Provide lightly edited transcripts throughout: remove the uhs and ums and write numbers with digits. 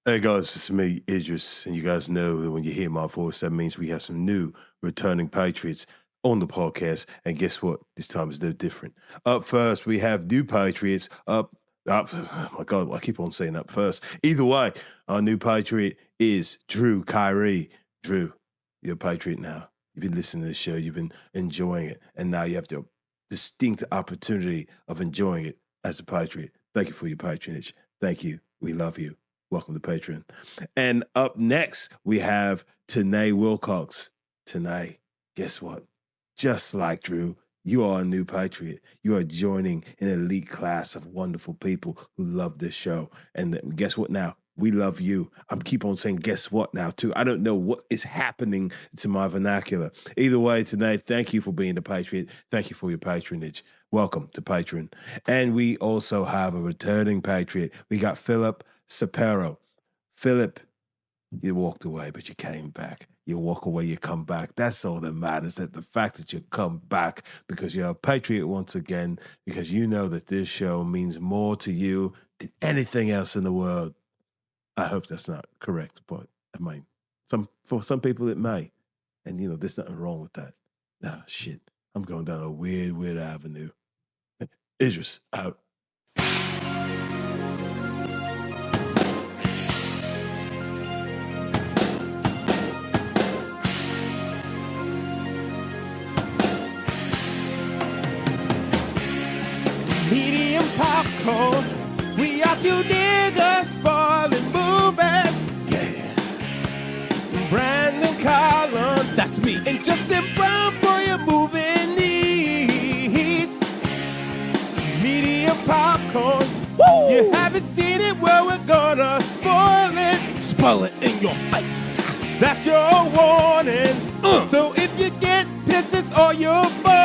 Hey guys, it's me, Idris, and you guys know that when you hear my voice, that means we have some new returning Patriots on the podcast. And guess what? This time is no different. Up first, we have new Patriots. Up. Oh my God, I keep on saying up first. Either way, our new Patriot is Drew Kyrie. Drew, you're a Patriot now. You've been listening to the show, you've been enjoying it, and now you have the distinct opportunity of enjoying it as a Patriot. Thank you for your patronage. Thank you. We love you. Welcome to Patreon. And up next, we have Tanae Wilcox. Tanae, guess what? Just like Drew, you are a new Patriot. You are joining an elite class of wonderful people who love this show. And guess what now? We love you. I'm keep on saying guess what now, too. I don't know what is happening to my vernacular. Either way, Tanae, thank you for being the Patriot. Thank you for your patronage. Welcome to Patreon. And we also have a returning Patriot. We got Philip Sapero. Philip, you walked away, but you came back. You walk away, you come back. That's all that matters. That the fact that you come back because you're a patriot once again, because you know that this show means more to you than anything else in the world. I hope that's not correct, but I mean, for some people it may, and there's nothing wrong with that. Nah, shit, I'm going down a weird avenue. Idris out. Medium popcorn. We are two niggas spoiling movies. Yeah. Brandon Collins, that's me, and Justin Brown for your movie needs. Medium popcorn. Woo! You haven't seen it, well, we're gonna spoil it. Spoil it in your face. That's your warning. So if you get pissed, it's all your fault.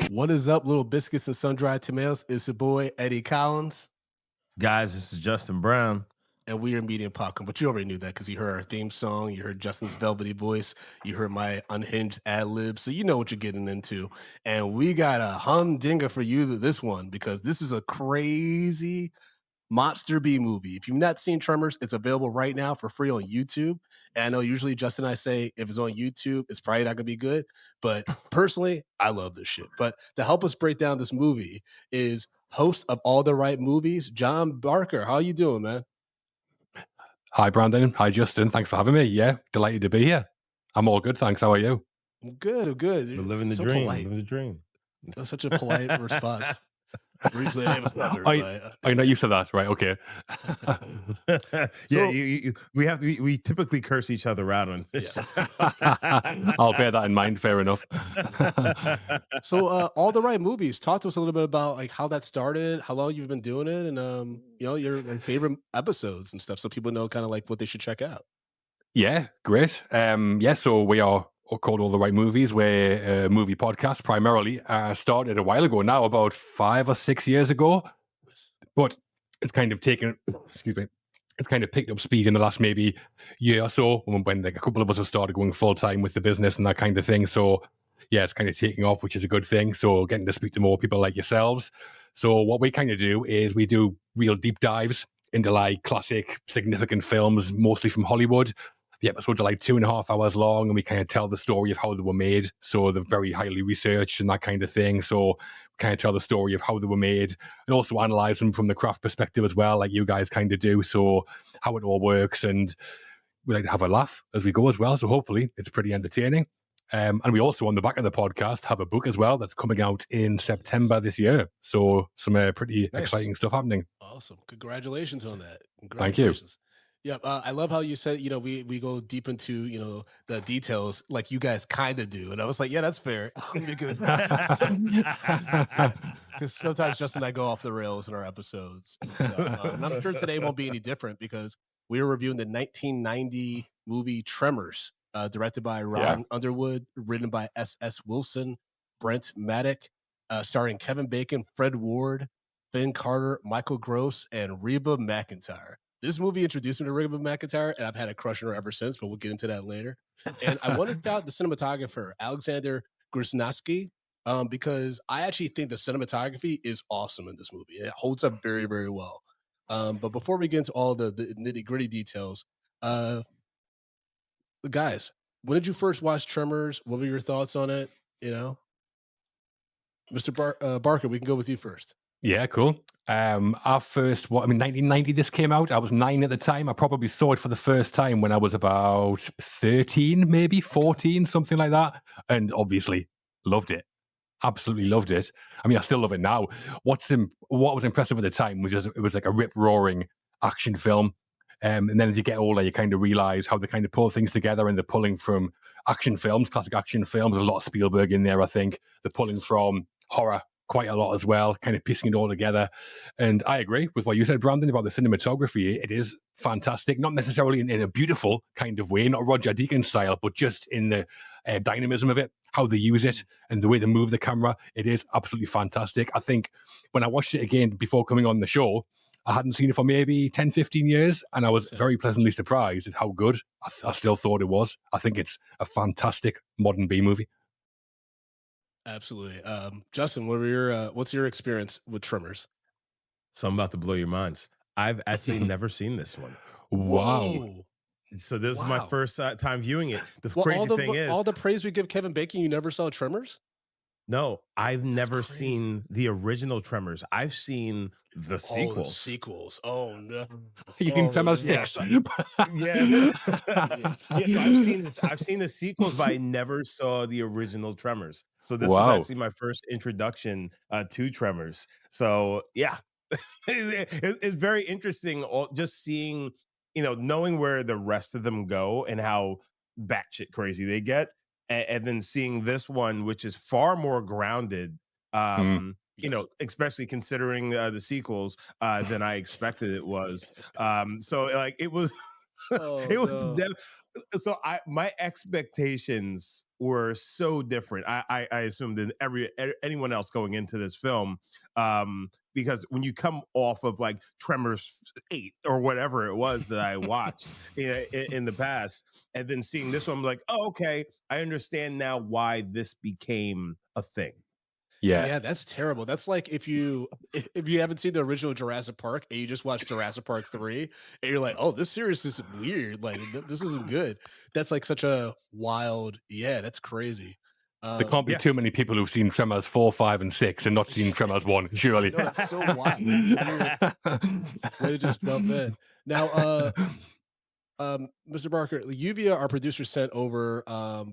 What is up, little biscuits and sun-dried tomatoes? It's your boy, Eddie Collins. Guys, this is Justin Brown. And we are Medium Popcorn, but you already knew that because you heard our theme song, you heard Justin's velvety voice, you heard my unhinged ad-lib, so you know what you're getting into. And we got a humdinger for you this one because this is a crazy Monster B movie. If you've not seen Tremors, it's available right now for free on YouTube. And I know usually Justin and I say if it's on YouTube, it's probably not gonna be good. But personally, I love this shit. But to help us break down this movie is host of All the Right Movies, John Barker. How you doing, man? Hi, Brandon. Hi, Justin. Thanks for having me. Yeah, delighted to be here. I'm all good, thanks. How are you? I'm good. I'm good. We're living the dream. Living the dream. That's such a polite response. Usually I I'm not used to that, right? Okay. Yeah, we typically curse each other out on this. Yeah. I'll bear that in mind. Fair enough. So, All the Right Movies. Talk to us a little bit about like how that started, how long you've been doing it, and your favorite episodes and stuff, so people know kind of like what they should check out. Yeah, great. So we are called All the Right Movies. We're a movie podcast primarily. Started a while ago now, about 5 or 6 years ago. But it's kind of taken, it's kind of picked up speed in the last maybe year or so when like a couple of us have started going full time with the business and that kind of thing. So yeah, it's kind of taking off, which is a good thing. So getting to speak to more people like yourselves. So what we kind of do is we do real deep dives into like classic, significant films, mostly from Hollywood. The episodes are like 2.5 hours long, and we kind of tell the story of how they were made. So they're very highly researched and that kind of thing. So we kind of tell the story of how they were made and also analyze them from the craft perspective as well, like you guys kind of do. So how it all works. And we like to have a laugh as we go as well. So hopefully it's pretty entertaining. And we also, on the back of the podcast, have a book as well that's coming out in September this year. So some pretty exciting stuff happening. Awesome. Congratulations on that. Thank you. Yeah, I love how you said, we go deep into, the details like you guys kind of do. And I was like, yeah, that's fair. Because sometimes Justin and I go off the rails in our episodes. And stuff. And I'm sure today won't be any different because we were reviewing the 1990 movie Tremors, directed by Ron Underwood, written by S.S. Wilson, Brent Maddock, starring Kevin Bacon, Fred Ward, Finn Carter, Michael Gross, and Reba McEntire. This movie introduced me to Reba McEntire, and I've had a crush on her ever since, but we'll get into that later. And I want to shout out the cinematographer, Alexander Grusnowski. because I actually think the cinematography is awesome in this movie. It holds up very, very well. But before we get into all the nitty gritty details, uh, guys, when did you first watch Tremors? What were your thoughts on it? You know, Mr. Barker, we can go with you first. Yeah, cool. Our first, 1990 this came out. I was 9 at the time. I probably saw it for the first time when I was about 13, maybe 14, something like that. And obviously loved it. Absolutely loved it. I mean, I still love it now. What was impressive at the time was just, it was like a rip-roaring action film. And then as you get older, you kind of realize how they kind of pull things together, and they're pulling from action films, classic action films. There's a lot of Spielberg in there, I think. They're pulling from horror quite a lot as well, kind of piecing it all together. And I agree with what you said, Brandon, about the cinematography. It is fantastic, not necessarily in a beautiful kind of way, not Roger Deakins style, but just in the dynamism of it, how they use it, and the way they move the camera. It is absolutely fantastic. I think when I watched it again before coming on the show, I hadn't seen it for maybe 10, 15 years, and I was very pleasantly surprised at how good I still thought it was. I think it's a fantastic modern B movie. Absolutely. Justin, what's your experience with Tremors? So I'm about to blow your minds. I've actually never seen this one. Wow. Whoa. So this is my first time viewing it. The Well, crazy thing is, all the praise we give Kevin Bacon, you never saw Tremors? no, I've never crazy. seen the original Tremors. I've seen the sequels. Oh, the sequels. Oh no. You can Tremors yes. 6. Yeah. Yes, I've seen the sequels, but I never saw the original Tremors. So this was actually my first introduction to Tremors. So yeah, it's very interesting. Just seeing, knowing where the rest of them go and how batshit crazy they get, and then seeing this one, which is far more grounded. Especially considering the sequels than I expected it was. So like it was, it was. So my expectations were so different. I assumed than anyone else going into this film, because when you come off of like Tremors 8 or whatever it was that I watched in the past, and then seeing this one, I'm like, oh, okay, I understand now why this became a thing. Yeah, that's terrible. That's like if you haven't seen the original Jurassic Park and you just watch Jurassic Park 3 and you're like, "Oh, this series is weird. Like this isn't good." That's like such a wild. Yeah, that's crazy. There can't be too many people who've seen Tremors 4, 5, and 6 and not seen Tremors 1, surely. No, that's so wild. Way to just jump in. Now, Mr. Barker, Uvia, our producer, sent over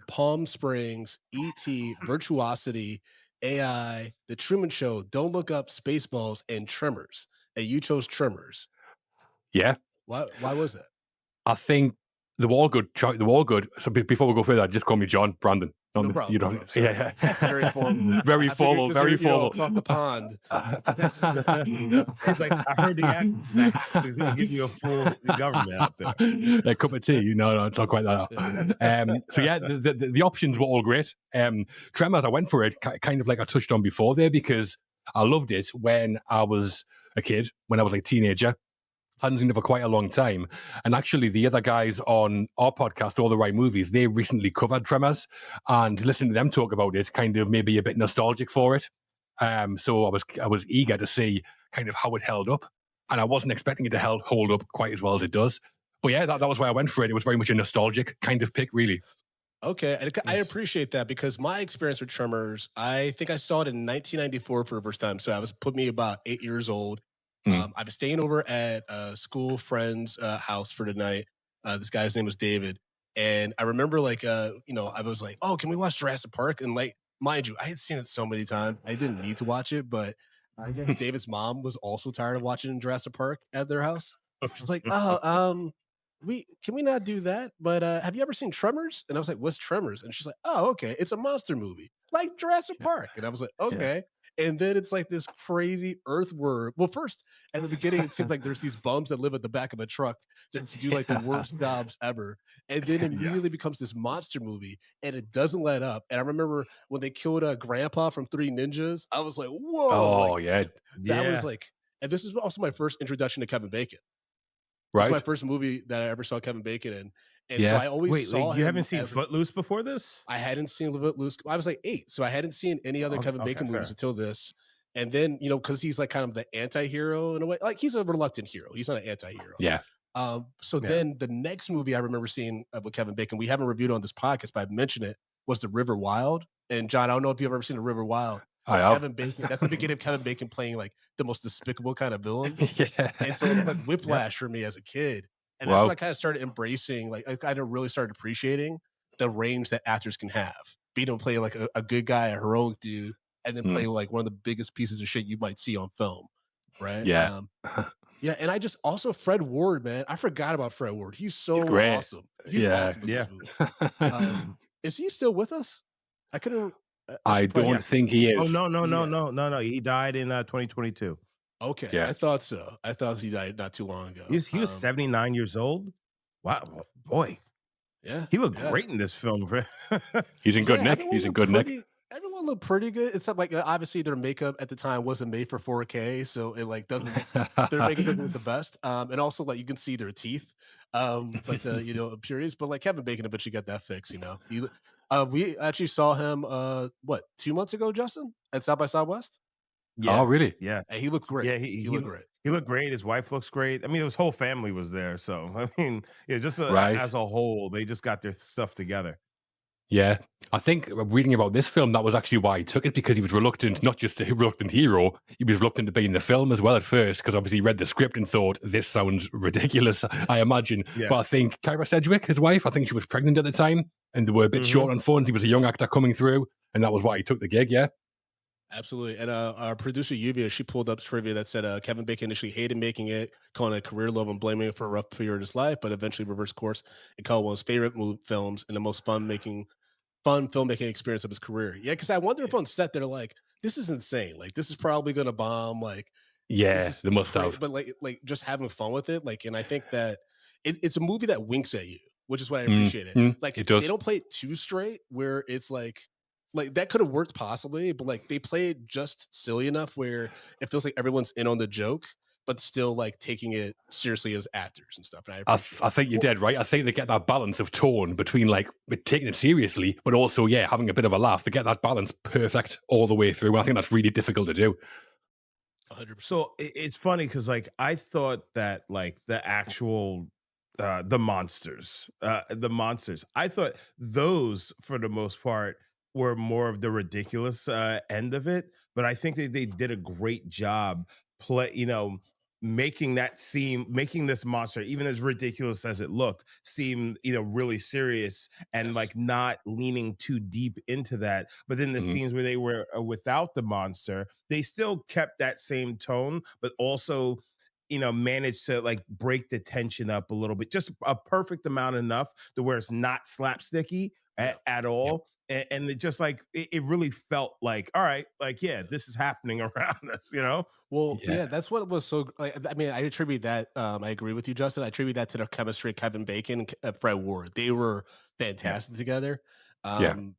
Palm Springs, ET, Virtuosity, AI, The Truman Show, Don't Look Up, Spaceballs, and Tremors. And you chose Tremors. Yeah. Why was that? I think they're all good. They're all good. So before we go further, just call me John, Brandon. No problem. You don't. Yeah. Very formal. Very formal. Very formal. Across the pond. It's like, I heard the accent. So he's going to give you a full government out there. A cup of tea. No, it's not quite that. So yeah, the options were all great. Tremors, I went for it kind of like I touched on before there, because I loved it when I was a kid, when I was like a teenager. Hadn't seen it for quite a long time. And actually, the other guys on our podcast, All the Right Movies, they recently covered Tremors, and listening to them talk about it kind of made me a bit nostalgic for it. So I was eager to see kind of how it held up, and I wasn't expecting it to hold up quite as well as it does. But yeah, that was why I went for it. It was very much a nostalgic kind of pick, really. Okay, I appreciate that, because my experience with Tremors, I think I saw it in 1994 for the first time. So put me about 8 years old. I was staying over at a school friend's house for the night. This guy's name was David. And I remember I was like, oh, can we watch Jurassic Park? And like, mind you, I had seen it so many times. I didn't need to watch it, but I guess David's mom was also tired of watching Jurassic Park at their house. She's like, can we not do that? But have you ever seen Tremors? And I was like, what's Tremors? And she's like, oh, okay, it's a monster movie like Jurassic Park. And I was like, okay. Yeah. And then it's like this crazy earthworm. Well, first, at the beginning, it seems like there's these bums that live at the back of a truck to do like the worst jobs ever. And then it immediately becomes this monster movie, and it doesn't let up. And I remember when they killed Grandpa from Three Ninjas, I was like, whoa. Oh, yeah. That was like, and this is also my first introduction to Kevin Bacon. Right. It's my first movie that I ever saw Kevin Bacon in. And so Yeah. I always Wait, saw like, you haven't him seen as Footloose before this? I hadn't seen Loose. I was like 8, so I hadn't seen any other Kevin Okay, Bacon movies fair. until this. And then, you know, because he's like kind of the anti-hero in a way. Like he's a reluctant hero. He's not an anti-hero. Yeah. So Yeah. then the next movie I remember seeing with Kevin Bacon, we haven't reviewed on this podcast, but I've mentioned it, was The River Wild. And John, I don't know if you've ever seen The River Wild, I but have. Kevin Bacon, that's the beginning of Kevin Bacon playing like the most despicable kind of villains. Yeah. And so it was like whiplash for me as a kid. And that's when I kind of started embracing, like I kind of really started appreciating the range that actors can have. Being able to play like a good guy, a heroic dude, and then play like one of the biggest pieces of shit you might see on film. Right. Yeah. Yeah, and I just also Fred Ward, man. I forgot about Fred Ward. He's so great. awesome. He's Yeah. awesome in Yeah. this movie. Is he still with us? I couldn't. I should probably don't ask think this. he Oh, is. no. He died in 2022. Okay, Yeah. I thought so. I thought he died not too long ago. He was 79 years old. Wow, boy. Yeah, He looked great in this film. He's in good nick. He's in good nick. Everyone looked pretty good, except like obviously their makeup at the time wasn't made for 4K, so it like doesn't their makeup doesn't look the best. And also like you can see their teeth, like the impurities. But like Kevin Bacon eventually got that fixed. You know, we actually saw him what 2 months ago, Justin, at South by Southwest. Yeah. Oh, really? Yeah. And he looked great. Yeah, he looked great. He looked great. His wife looks great. I mean, his whole family was there. So, I mean, yeah, just Right. as a whole, they just got their stuff together. Yeah. I think reading about this film, that was actually why he took it, because he was reluctant, not just a reluctant hero, he was reluctant to be in the film as well at first, because obviously he read the script and thought, this sounds ridiculous, I imagine. Yeah. But I think Kyra Sedgwick, his wife, I think she was pregnant at the time, and they were a bit short on funds. He was a young actor coming through, and that was why he took the gig, yeah. Absolutely. And our producer Yuvia, she pulled up trivia that said Kevin Bacon initially hated making it, calling it a career love and blaming it for a rough period of his life, but eventually reversed course and called one of his favorite films and the most fun filmmaking experience of his career. Yeah, because I wonder if on set they're like, this is insane. Like this is probably gonna bomb. Like Yeah, they must have. But like just having fun with it. Like, and I think that it's a movie that winks at you, which is what I appreciate it. Like it does. they don't play it too straight where it's like that could have worked possibly, but like they play it just silly enough where it feels like everyone's in on the joke, but still like taking it seriously as actors and stuff. And I think you're dead right. I think they get that balance of tone between like taking it seriously, but also, yeah, having a bit of a laugh. They get that balance perfect all the way through. I think that's really difficult to do. 100%. So it's funny because like I thought that like the actual the monsters, I thought those for the most part were more of the ridiculous end of it, but I think they did a great job making this monster, even as ridiculous as it looked, seem really serious and like not leaning too deep into that. But then the scenes where they were without the monster, they still kept that same tone, but also managed to like break the tension up a little bit, just a perfect amount enough to where it's not slapsticky at all. And it just like it really felt like, all right, like, yeah, this is happening around us, Well, yeah, that's what was so. Like, I mean, I attribute that. I agree with you, Justin. I attribute that to the chemistry of Kevin Bacon and Fred Ward. They were fantastic together.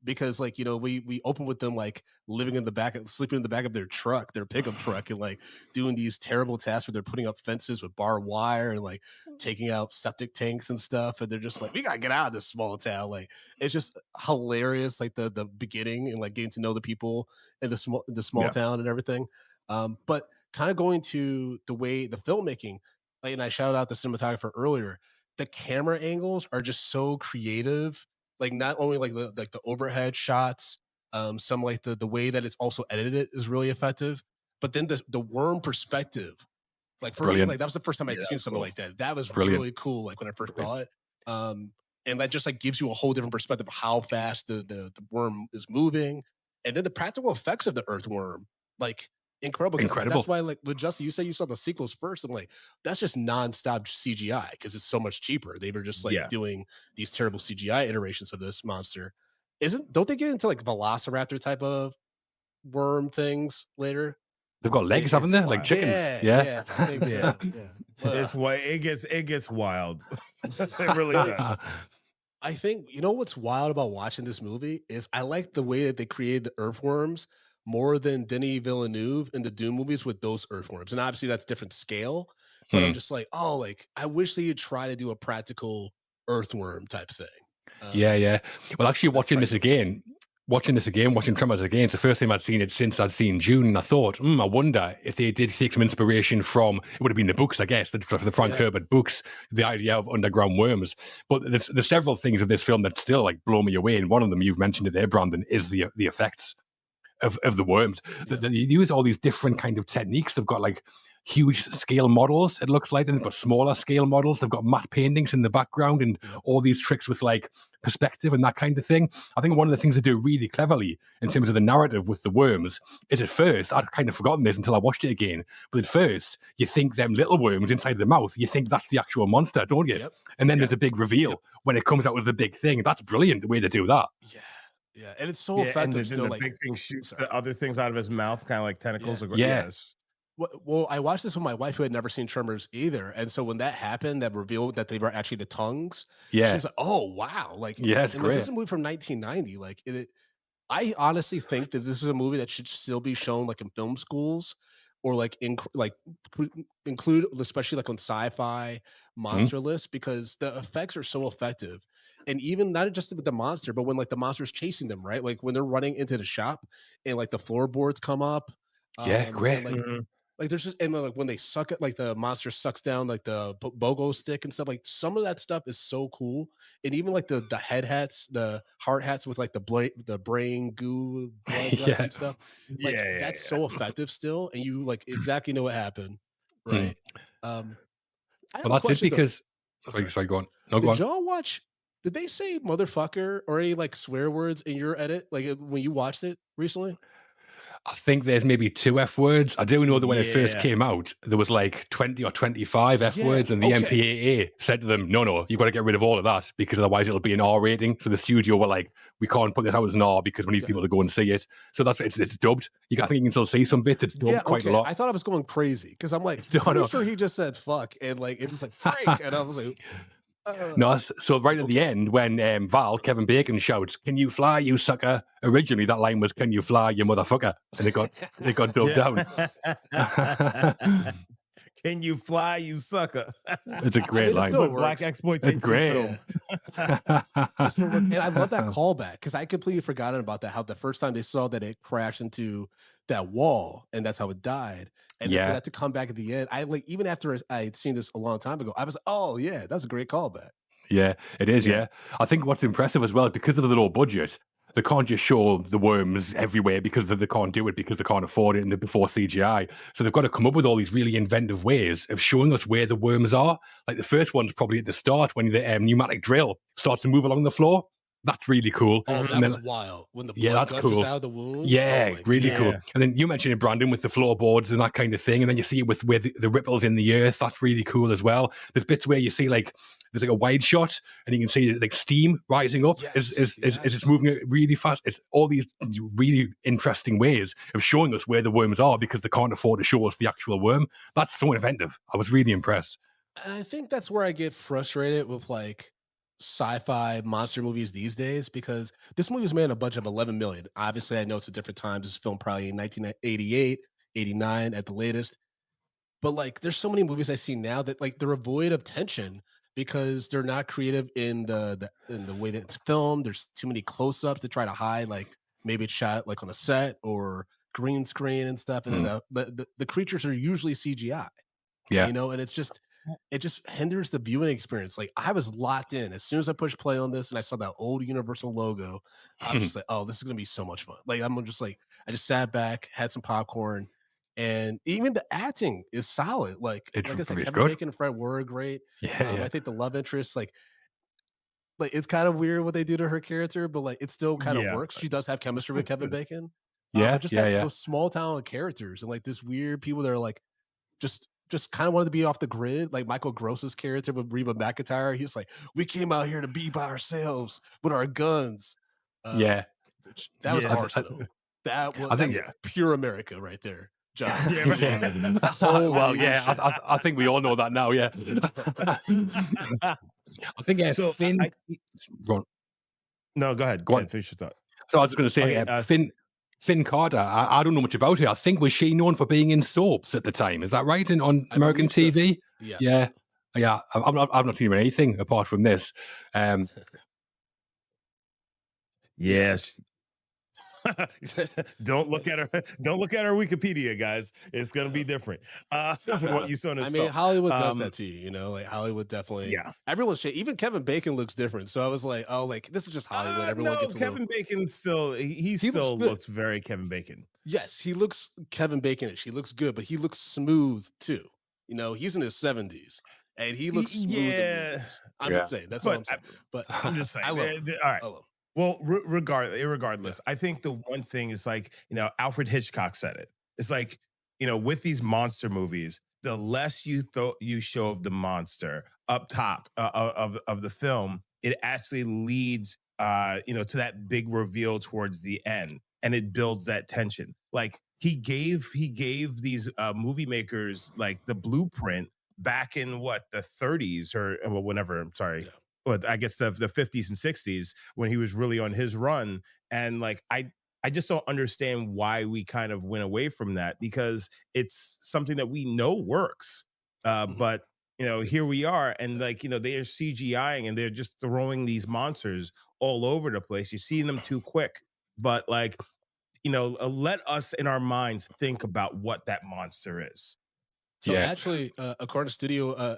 Because like we open with them like sleeping in the back of their truck, their pickup truck, and like doing these terrible tasks where they're putting up fences with barbed wire and like taking out septic tanks and stuff, and they're just like, we gotta get out of this small town. Like it's just hilarious, like the beginning and like getting to know the people in the small town and everything. But kind of going to the way the filmmaking, like, and I shouted out the cinematographer earlier, the camera angles are just so creative. Like not only like the overhead shots, some like the way that it's also edited is really effective. But then the worm perspective, like for me, like that was the first time I'd seen something like that. That was really cool. Like when I first saw it, and that just like gives you a whole different perspective of how fast the worm is moving, and then the practical effects of the earthworm, like incredible. That's why, like with Justin, you said you saw the sequels first. I'm like, that's just nonstop CGI because it's so much cheaper. They were just like doing these terrible CGI iterations of this monster. Don't they get into like Velociraptor type of worm things later? They've got legs, haven't they? Like chickens. Yeah. I think so. It gets wild. It really does. I think what's wild about watching this movie is I like the way that they created the earthworms more than Denis Villeneuve in the Dune movies with those earthworms. And obviously that's different scale, but I'm just like, oh, like I wish they would try to do a practical earthworm type thing. Yeah. Well, actually, watching Tremors again, watching Tremors again, it's the first time I'd seen it since I'd seen June, and I thought, I wonder if they did take some inspiration from, it would have been the books, I guess, the Frank Herbert books, the idea of underground worms. But there's several things of this film that still like blow me away, and one of them you've mentioned it there, Brandon, is the effects of the worms. Yeah. They use all these different kind of techniques. They've got like huge scale models, it looks like, and they've got smaller scale models. They've got matte paintings in the background and all these tricks with like perspective and that kind of thing. I think one of the things they do really cleverly in terms of the narrative with the worms is, at first, I'd kind of forgotten this until I watched it again, but at first you think them little worms inside the mouth, you think that's the actual monster, don't you? Yep. And then there's a big reveal when it comes out as a big thing. That's brilliant, the way they do that. Yeah, and it's so effective. And the big thing shoots the other things out of his mouth, kind of like tentacles. Well, I watched this with my wife, who had never seen Tremors either, and so when that happened, that reveal that they were actually the tongues, she was like, "Oh wow!" Like, it's great. This is a movie from 1990. Like, I honestly think that this is a movie that should still be shown like in film schools, or like include, especially like on sci-fi monster lists, because the effects are so effective. And even not just with the monster, but when like the monster's chasing them, right? Like when they're running into the shop and like the floorboards come up. Great. And, like there's just, and like when they suck it, like the monster sucks down like the BOGO stick and stuff. Like some of that stuff is so cool. And even like the head hats, the heart hats with like the brain goo blood and stuff. Like that's so effective still, and you like exactly know what happened, right? Well, that's it because. Sorry, go on. No, go on. Did y'all watch? Did they say motherfucker or any like swear words in your edit, like when you watched it recently? I think there's maybe 2 F words. I do know that when it first came out, there was like 20 or 25 F words, and the MPAA said to them, no, you've got to get rid of all of that, because otherwise it'll be an R rating. So the studio were like, we can't put this out as an R because we need people to go and see it. So that's it's dubbed. I think you can still see some bits. It's dubbed quite a lot. I thought I was going crazy because I'm like, I'm sure he just said fuck, and like it was like freak, and I was like. No, so right at the end, when Kevin Bacon shouts, "Can you fly, you sucker?" Originally, that line was, "Can you fly, you motherfucker?" And it got dubbed down. Can you fly, you sucker? It's a great line. Black exploitation. It's great. Film. And I love that callback because I completely forgotten about that. How the first time they saw that it crashed into that wall, and that's how it died. And then for that to come back at the end, I like, even after I had seen this a long time ago, I was like, oh yeah, that's a great callback. Yeah, it is. Yeah. I think what's impressive as well, because of the low budget, they can't just show the worms everywhere because they can't do it, because they can't afford it before CGI. So they've got to come up with all these really inventive ways of showing us where the worms are. Like the first one's probably at the start when the pneumatic drill starts to move along the floor. That's really cool. Oh, that was wild. When the blood gushes out of the wound. Yeah, really cool. And then you mentioned it, Brandon, with the floorboards and that kind of thing. And then you see it with where the ripples in the earth. That's really cool as well. There's bits where you see there's a wide shot and you can see like steam rising up as it's moving really fast. It's all these really interesting ways of showing us where the worms are because they can't afford to show us the actual worm. That's so inventive. I was really impressed. And I think that's where I get frustrated with like sci-fi monster movies these days, because this movie was made on a budget of 11 million. Obviously, I know it's a different time. This is filmed probably in 1988, 89 at the latest. But like, there's so many movies I see now that like they're void of tension because they're not creative in the way that it's filmed. There's too many close-ups to try to hide, like maybe it's shot like on a set or green screen and stuff. And then the creatures are usually CGI. Yeah, and it just hinders the viewing experience. Like I was locked in as soon as I pushed play on this and I saw that old Universal logo. I was just like, oh, this is gonna be so much fun. Like I'm just like, I just sat back, had some popcorn, and even the acting is solid. Like I said, Kevin Bacon and Fred were great. I think the love interest, like it's kind of weird what they do to her character, but like it still kind of works. She does have chemistry with Kevin Bacon. Those small town characters and like this weird people that are like just kind of wanted to be off the grid, like Michael Gross's character with Reba McEntire. He's like, we came out here to be by ourselves with our guns. That was Arsenal. That's pure America right there, John. I think we all know that now. Yeah, I think Finn. Go on. No, go ahead. Go ahead. Finish your thought. So I was going to say, Finn Carter, I don't know much about her. I think, was she known for being in soaps at the time? Is that right? On American TV? So. Yeah. Yeah, I've not seen anything apart from this. Yes. Don't look at her. Don't look at our Wikipedia, guys. It's gonna be different. What you saw in this I mean, film. Hollywood does that to you, like Hollywood definitely. Yeah. Everyone's shit. Even Kevin Bacon looks different. So I was like, oh, like this is just Hollywood. Everyone No, gets a Kevin Bacon still he still looks very Kevin Bacon. Yes, he looks Kevin Baconish. He looks good, but he looks smooth too. He's in his 70s and he looks smooth in movies. I'm just saying. That's all I'm saying. But I'm just saying. I love him. All right. I love him. Well, regardless, I think the one thing is like, Alfred Hitchcock said it. It's like, with these monster movies, the less you show of the monster up top of the film, it actually leads to that big reveal towards the end, and it builds that tension. Like he gave these movie makers like the blueprint back in what, the 30s or well, whenever. I'm sorry. Yeah. But I guess the 50s and 60s when he was really on his run. And like I just don't understand why we kind of went away from that, because it's something that we know works. But here we are, and like they are CGIing and they're just throwing these monsters all over the place. You're seeing them too quick. But like, let us in our minds think about what that monster is. So actually, according to studio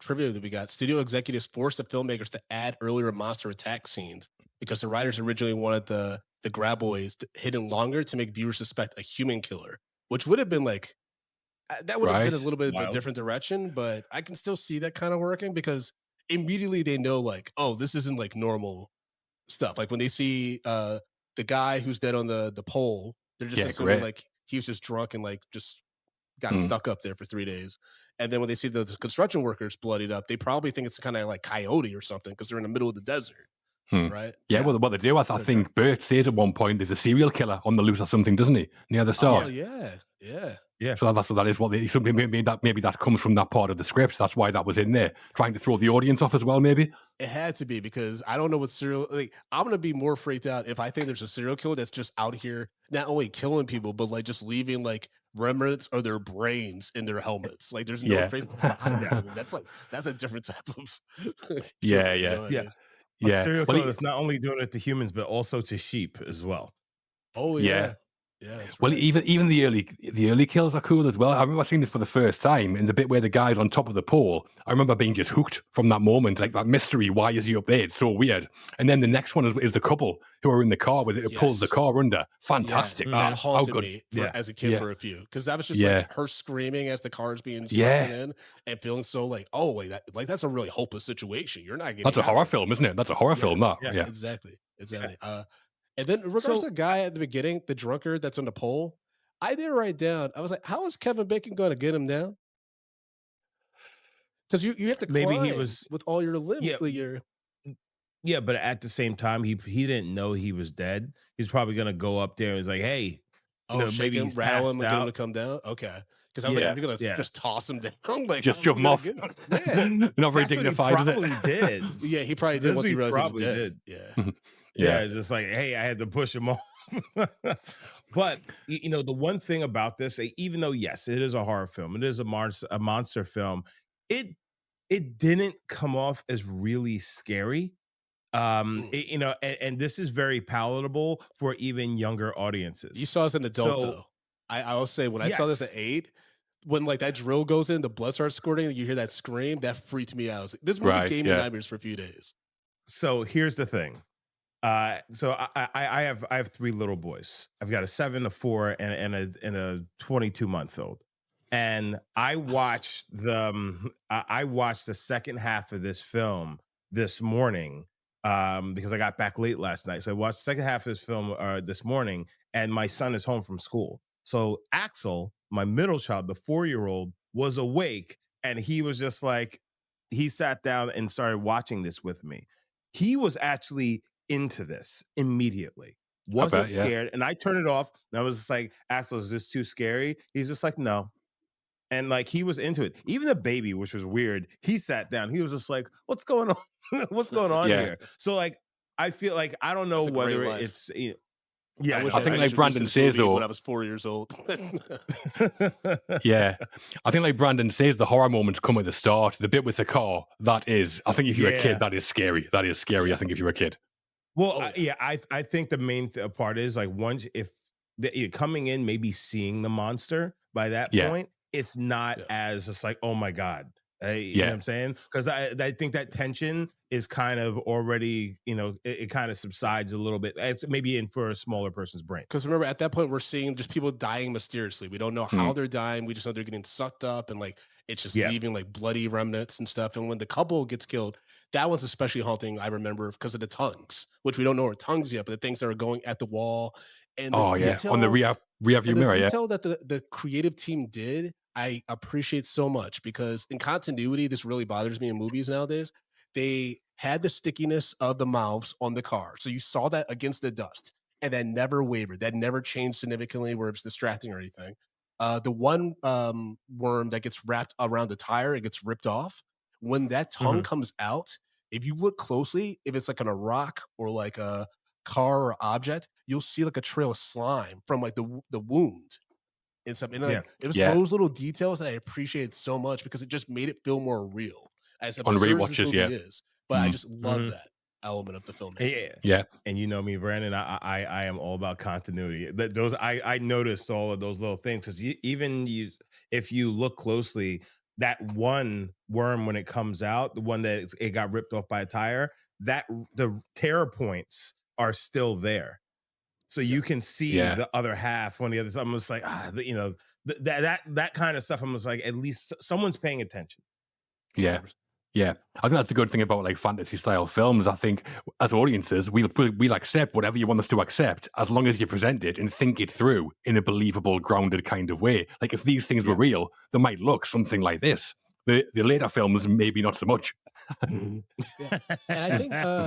trivia that we got, studio executives forced the filmmakers to add earlier monster attack scenes because the writers originally wanted the graboids hidden longer to make viewers suspect a human killer, which would have been like that would have been a little bit of a different direction. But I can still see that kind of working because immediately they know like, oh, this isn't like normal stuff. Like when they see the guy who's dead on the pole, they're just assuming like he was just drunk and like just got stuck up there for 3 days. And then when they see the construction workers bloodied up, they probably think it's kind of like coyote or something because they're in the middle of the desert. Right? Yeah, well, what they do, I think Bert says at one point there's a serial killer on the loose or something, doesn't he? Near the start. Oh, yeah. So that's what that is. Maybe that comes from that part of the script. That's why that was in there, trying to throw the audience off as well. Maybe it had to be because I don't know what serial. Like, I'm gonna be more freaked out if I think there's a serial killer that's just out here not only killing people but like just leaving like remnants of their brains in their helmets. Like, there's no that's a different type of killer, A serial killer that's not only doing it to humans but also to sheep as well. Oh yeah. Yeah, that's well, right. even the early kills are cool as well. I remember seeing this for the first time in the bit where the guy's on top of the pole. I remember being just hooked from that moment, like that mystery. Why is he up there? It's so weird. And then the next one is the couple who are in the car with it. It pulls the car under. Fantastic. That haunted me as a kid for a few because that was just like her screaming as the car's being sucked in and feeling so like, oh wait, that's a really hopeless situation. You're not getting. That's a horror film, isn't it? That's a horror film. That exactly. And then in regards to the guy at the beginning, the drunkard that's on the pole, I did write down. I was like, how is Kevin Bacon going to get him down? Because you have to climb maybe he was with all your limbs. Yeah, but at the same time, he didn't know he was dead. He's probably going to go up there and he's like, hey, maybe he's rattle him and get him to come down. Okay. Because I'm going to just toss him down. Like, just jump him off. Not very dignified. He probably did. Yeah, he probably did once he realized he was dead. Yeah. Yeah, just like, hey, I had to push him off. But the one thing about this, even though yes, it is a horror film, it is a monster film, it didn't come off as really scary. And this is very palatable for even younger audiences. You saw as an adult though. I will say when I saw this at 8, when like that drill goes in, the blood starts squirting, and you hear that scream, that freaked me out. Like, this movie gave me nightmares for a few days. So here's the thing. So I have 3 little boys. I've got a 7, a 4, and a 22-month-old. And I watched the second half of this film this morning because I got back late last night. So I watched the second half of this film this morning, and my son is home from school. So Axel, my middle child, the 4-year-old, was awake, and he was just like, he sat down and started watching this with me. He was actually into this immediately. Wasn't scared. And I turned it off. And I was just like, Axel, is this too scary? He's just like, no. And like, he was into it. Even the baby, which was weird, he sat down. He was just like, what's going on? What's going on here? So like, I feel like, I don't know whether it's, Yeah, I I wish know, I I think, got right? like introduced to Brandon this says, movie when though, I was 4 years old. yeah, I think, like Brandon says, the horror moments come at the start. The bit with the car, that is, I think if you're a kid, Yeah. that is scary. That is scary, I Yeah. think, if you're a kid. Well, Oh, yeah. yeah, I think the main part is like once if coming in, maybe seeing the monster by that Yeah, point, it's not Yeah. as just like, oh my god, you know what yeah, I'm saying? Because I think that tension is kind of already, it kind of subsides a little bit. It's maybe in for a smaller person's brain. Because remember, at that point, we're seeing just people dying mysteriously. We don't know how mm, they're dying. We just know they're getting sucked up and like it's just Yeah, leaving like bloody remnants and stuff. And when the couple gets killed, that one's especially haunting. I remember because of the tongues, which we don't know are tongues yet, but the things that are going at the wall and the oh yeah, on the detail rear view and the mirror, yeah, detail that the creative team did, I appreciate so much because in continuity, this really bothers me in movies nowadays. They had the stickiness of the mouths on the car. So you saw that against the dust and that never wavered. That never changed significantly where it's distracting or anything. The one worm that gets wrapped around the tire, it gets ripped off. When that tongue hmm comes out, if you look closely, if it's like on a rock or like a car or object, you'll see like a trail of slime from like the wound and stuff. And yeah, like it was yeah. those little details that I appreciated so much because it just made it feel more real. As On absurd as this rewatches, movie yeah, is, but I mm, just love hmm that element of the filmmaking. yeah. yeah, And you know me, Brandon. I am all about continuity. That those I noticed all of those little things because even you, if you look closely, that one worm when it comes out, the one that it got ripped off by a tire, that the terror points are still there, so Yeah, you can see yeah. the other half on the other side. I'm just like that kind of stuff. I'm just like at least someone's paying attention. Yeah. 100%. Yeah. I think that's a good thing about like fantasy style films. I think as audiences, we'll accept whatever you want us to accept as long as you present it and think it through in a believable, grounded kind of way. Like if these things were Yeah. real, they might look something like this. The later films, maybe not so much. Yeah. And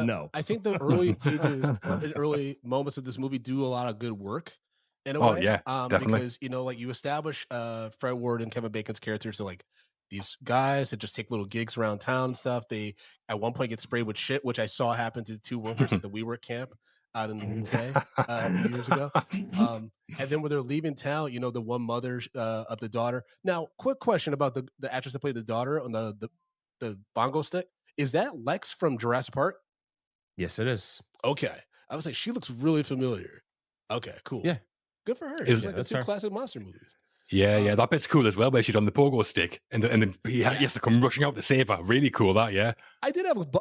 No. I think the early pages and early moments of this movie do a lot of good work in a Oh way. yeah, definitely. Because like you establish Fred Ward and Kevin Bacon's characters, so like these guys that just take little gigs around town and stuff. They at one point get sprayed with shit, which I saw happen to two workers at the WeWork camp out in the UK a few years ago. And then when they're leaving town, the one mother of the daughter. Now, quick question about the actress that played the daughter on the bongo stick. Is that Lex from Jurassic Park? Yes, it is. Okay. I was like, she looks really familiar. Okay, cool. Yeah. Good for her. Is She's Yeah, like the that's two her. classic monster movies. yeah, Um, that bit's cool as well, where she's on the pogo stick and then he has to come rushing out to save her. Really cool, that, yeah. I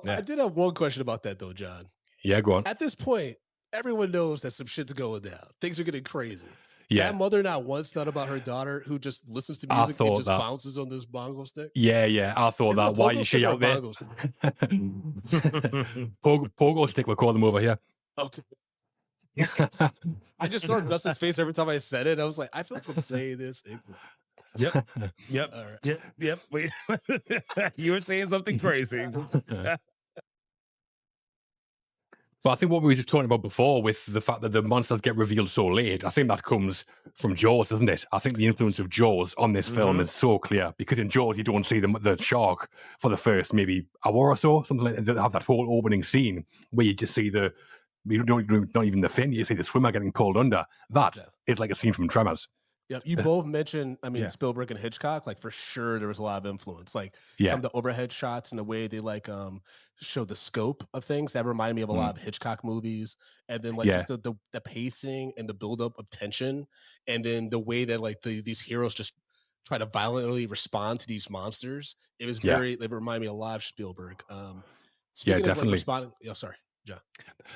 Yeah. did have one question about that though, John. Yeah, go on. At this point, everyone knows that some shit's going down. Things are getting crazy. That Yeah, mother not once thought about her daughter who just listens to I music and thought just that. bounces on this bongo stick. Yeah, I thought Is it a that. Why pogo is stick she or a out there? bongo stick? Pogo stick, we'll call them over here. Okay. I just saw Gus's face every time I said it. I was like, I feel like I'm saying this incorrect. Yep. Yep. All right. Yep. Wait. You were saying something crazy. But I think what we were just talking about before with the fact that the monsters get revealed so late, I think that comes from Jaws, doesn't it? I think the influence of Jaws on this film is so clear because in Jaws, you don't see the shark for the first maybe hour or so, something like that. They have that whole opening scene where you just see not even the fin, you see the swimmer getting pulled under. That Yeah. is like a scene from Tremors. Yeah, you both mentioned, Yeah. Spielberg and Hitchcock, like for sure there was a lot of influence. Like Yeah. some of the overhead shots and the way they like show the scope of things that reminded me of a lot of Hitchcock movies. And then like Yeah. just the pacing and the buildup of tension. And then the way that like these heroes just try to violently respond to these monsters. It was Yeah. it reminded me a lot of Spielberg. Yeah, Speaking of like definitely. responding, sorry, John.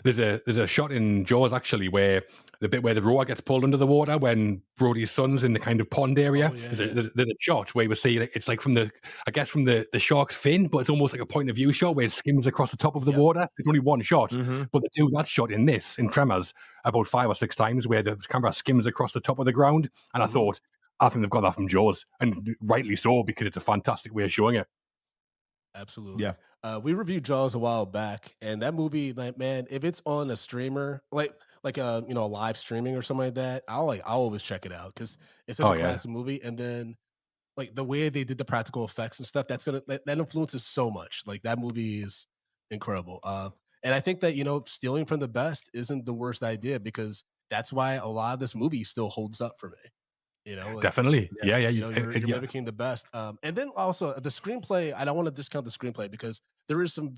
There's a shot in Jaws actually where the bit where the rower gets pulled under the water when Brody's son's in the kind of pond area. Oh, yeah, There's a shot where we see it's like from the shark's fin, but it's almost like a point of view shot where it skims across the top of the water. It's only one shot, but they do that shot in Tremors about 5 or 6 times where the camera skims across the top of the ground. And I thought, I think they've got that from Jaws, and rightly so because it's a fantastic way of showing it. Absolutely. Yeah. We reviewed Jaws a while back, and that movie, like, man, if it's on a streamer, like a live streaming or something like that, I'll always check it out because it's such Oh, a yeah. classic movie. And then like the way they did the practical effects and stuff, that influences so much. Like that movie is incredible. And I think that stealing from the best isn't the worst idea because that's why a lot of this movie still holds up for me. You know, like, Definitely. Yeah. you know, you're Yeah. mimicking the best. And then also the screenplay, I don't want to discount the screenplay because there's some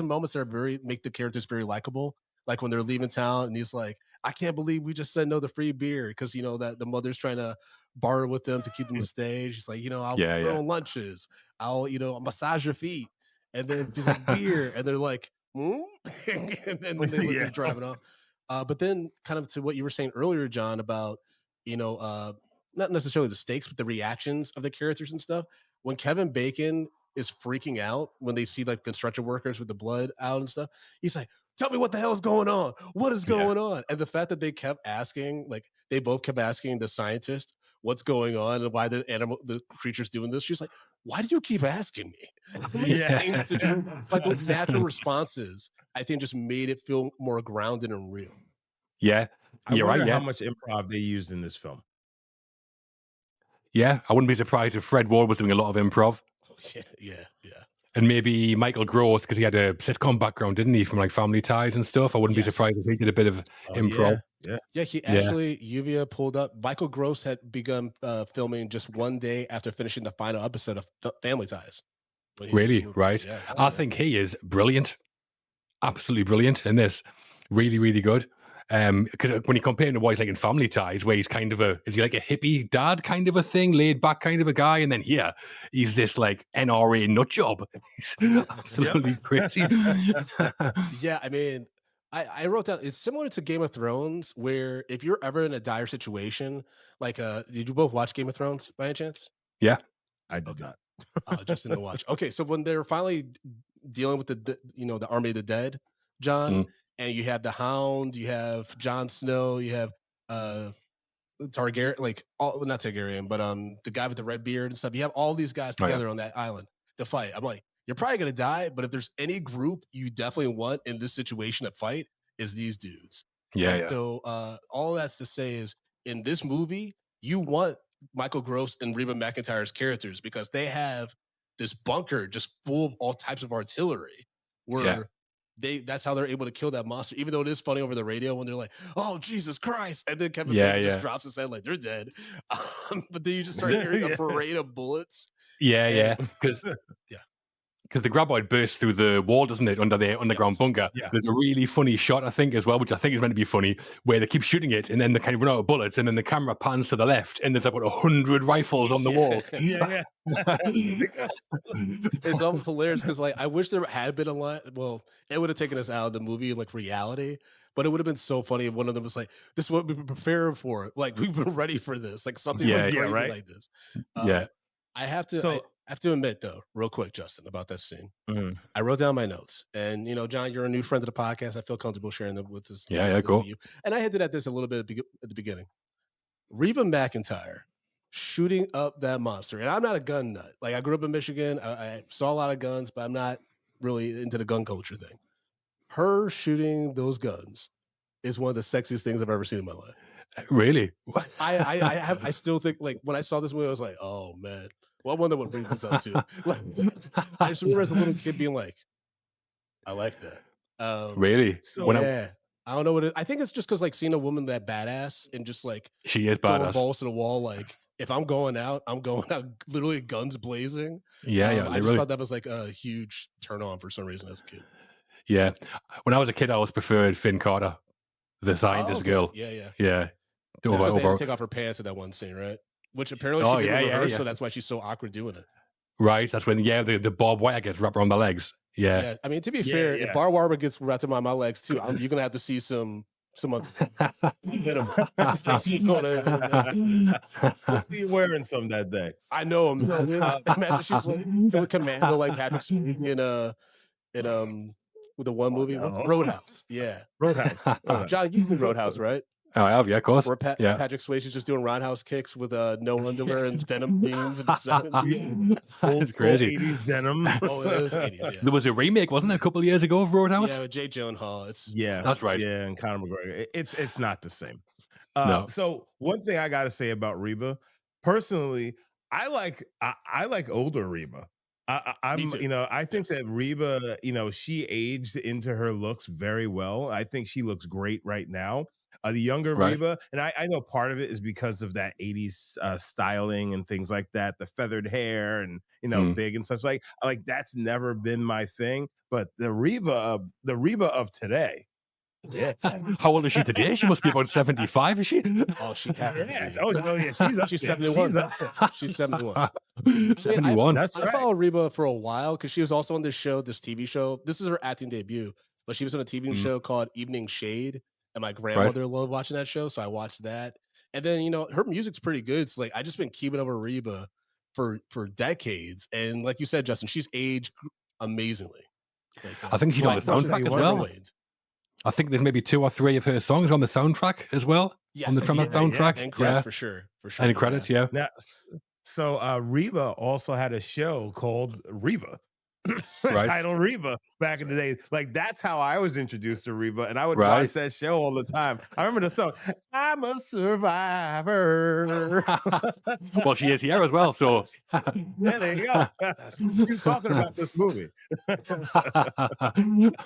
moments that are make the characters very likable. Like when they're leaving town and he's like, I can't believe we just said no to free beer because you know that the mother's trying to barter with them to keep them to stay. She's like, you know, I'll throw in lunches, I'll, you know, massage your feet. And then she's like, beer, and they're like, hmm? And then they're driving off. But then kind of to what you were saying earlier, John, about, you know, not necessarily the stakes, but the reactions of the characters and stuff. When Kevin Bacon is freaking out when they see like construction workers with the blood out and stuff, he's like, tell me what the hell is going on? What is going on? And the fact that they kept asking, like they both kept asking the scientist what's going on and why the creature's doing this. She's like, why do you keep asking me? Like those natural responses, I think just made it feel more grounded and real. Yeah. I wonder right. how much improv they used in this film. Yeah, I wouldn't be surprised if Fred Ward was doing a lot of improv. Yeah. And maybe Michael Gross, because he had a sitcom background, didn't he, from like Family Ties and stuff. I wouldn't be surprised if he did a bit of improv. Yeah, he actually, Yuvia pulled up. Michael Gross had begun filming just one day after finishing the final episode of Family Ties. Really? Right. Yeah. I think he is brilliant. Absolutely brilliant in this. Really, really good. Because when you compare him to what he's like in Family Ties, where he's kind of is he like a hippie dad kind of a thing, laid back kind of a guy, and then here he's this like NRA nut job. He's absolutely crazy. Yeah, I mean, I wrote down it's similar to Game of Thrones, where if you're ever in a dire situation, like did you both watch Game of Thrones by any chance? Yeah, I did not. Just didn't watch. Okay, so when they're finally dealing with the Army of the Dead, John, and you have the Hound, you have Jon Snow, you have Targaryen, like not Targaryen, but the guy with the red beard and stuff. You have all these guys together on that island to fight. I'm like, you're probably gonna die, but if there's any group you definitely want in this situation to fight, is these dudes. Yeah. So all that's to say is in this movie, you want Michael Gross and Reba McEntire's characters because they have this bunker just full of all types of artillery where that's how they're able to kill that monster, even though it is funny over the radio when they're like, oh Jesus Christ, and then Kevin Bacon just drops his head like they're dead. But then you just start hearing a parade of bullets. Because the graboid bursts through the wall, doesn't it, under the underground bunker. There's a really funny shot, I think, as well, which I think is meant to be funny, where they keep shooting it, and then they kind of run out of bullets, and then the camera pans to the left, and there's about 100 rifles on the wall. It's almost hilarious because, like, I wish there had been a lot. Well, it would have taken us out of the movie, like reality, but it would have been so funny if one of them was like, "This is what we've been preparing for. Like, we've been ready for this. Like something crazy like this." I have to admit, though, real quick, Justin, about that scene. I wrote down my notes, and John, you're a new friend to the podcast. I feel comfortable sharing them with this. Cool. With you. And I hinted at this a little bit at the beginning. Reba McEntire shooting up that monster, and I'm not a gun nut. Like I grew up in Michigan, I saw a lot of guns, but I'm not really into the gun culture thing. Her shooting those guns is one of the sexiest things I've ever seen in my life. Really? I still think, like, when I saw this movie, I was like, oh man. Well, I wonder what brings this up too. Like, I just remember as a little kid being like, I like that. Really? So I don't know what I think it's just because like seeing a woman that badass and just like she is going badass, balls to the wall. Like if I'm going out, literally guns blazing. I just thought that was like a huge turn on for some reason as a kid. Yeah, when I was a kid, I always preferred Finn Carter, the scientist girl. Yeah. Because they had to take off her pants in that one scene, right? Which apparently she did reverse, so that's why she's so awkward doing it. Right, that's when the barbed wire gets wrapped around the legs. Yeah. I mean, to be fair, if barbed wire gets wrapped around my legs too, you're gonna have to see some of we'll see you wearing some that day. I know. Imagine she's like feeling commando like Patrick Swayze in with the one movie Roadhouse. Yeah, Roadhouse. John, you've seen Roadhouse, right? Oh, I have, of course. Where Patrick Swayze's just doing roundhouse kicks with no underwear and denim jeans and That's crazy. 80s denim. Oh, it was 80s. Yeah. There was a remake, wasn't there, a couple of years ago of Roadhouse? Yeah, with Jake Gyllenhaal. That's right. Yeah, and Conor McGregor. It's not the same. No. So one thing I got to say about Reba, personally, I like older Reba. I think that Reba, she aged into her looks very well. I think she looks great right now. The younger Right. Reba, and I know part of it is because of that 80s styling and things like that, the feathered hair and Mm. big and such like that's never been my thing. But the Reba of today, yeah. How old is she today? She must be about 75, is she? Oh, she had Yeah. Oh, yeah, she's up she's there. 71. She's up there. She's 71. 71. That's I right. followed Reba for a while because she was also on this show, this TV show. This is her acting debut, but she was on a TV Mm. show called Evening Shade, and my Right. grandmother loved watching that show, so I watched that. And then her music's pretty good. It's like I just been keeping up with Reba for decades, and like you said, Justin, she's aged amazingly. Like I think she's on the much soundtrack as never well. waned. I think there's maybe 2 or 3 of her songs on the soundtrack as well. On the Yes, Tremors Yeah, yeah. soundtrack. and credits Yeah. for sure, Any credits, yeah. Now, so Reba also had a show called Reba. Right. Title Reba back in the day. Like that's how I was introduced to Reba, and I would Right. watch that show all the time. I remember the song, I'm a survivor. Well, she is here as well, so. Yeah, there you go. She was talking about this movie.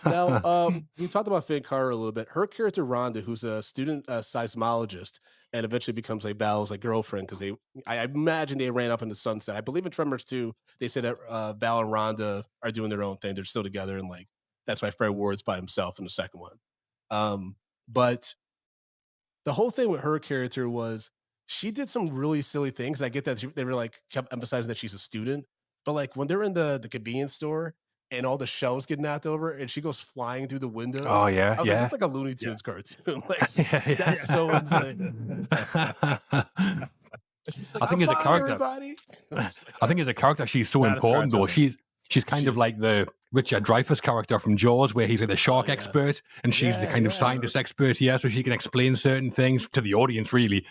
Now, we talked about Finn Carter a little bit. Her character Rhonda, who's a student seismologist, and eventually becomes like Val's like girlfriend because I imagine they ran off in the sunset. I believe in Tremors 2, they said that Val and Rhonda are doing their own thing. They're still together, and like that's why Fred Ward's by himself in the second one. But the whole thing with her character was she did some really silly things. I get that they were like kept emphasizing that she's a student, but like when they're in the convenience store and all the shelves get knocked over and she goes flying through the window. Oh, yeah, I was like, yeah. that's like a Looney Tunes cartoon. Like Yeah, that's so insane. She's like, I think as a fine, character, everybody. I think as a character, she's so Not a important scratch though. on her. She's kind She of is. like the Richard Dreyfuss character from Jaws, where he's like the shark yeah. expert, and she's the Yeah, kind of yeah. scientist expert here, so she can explain certain things to the audience. Really,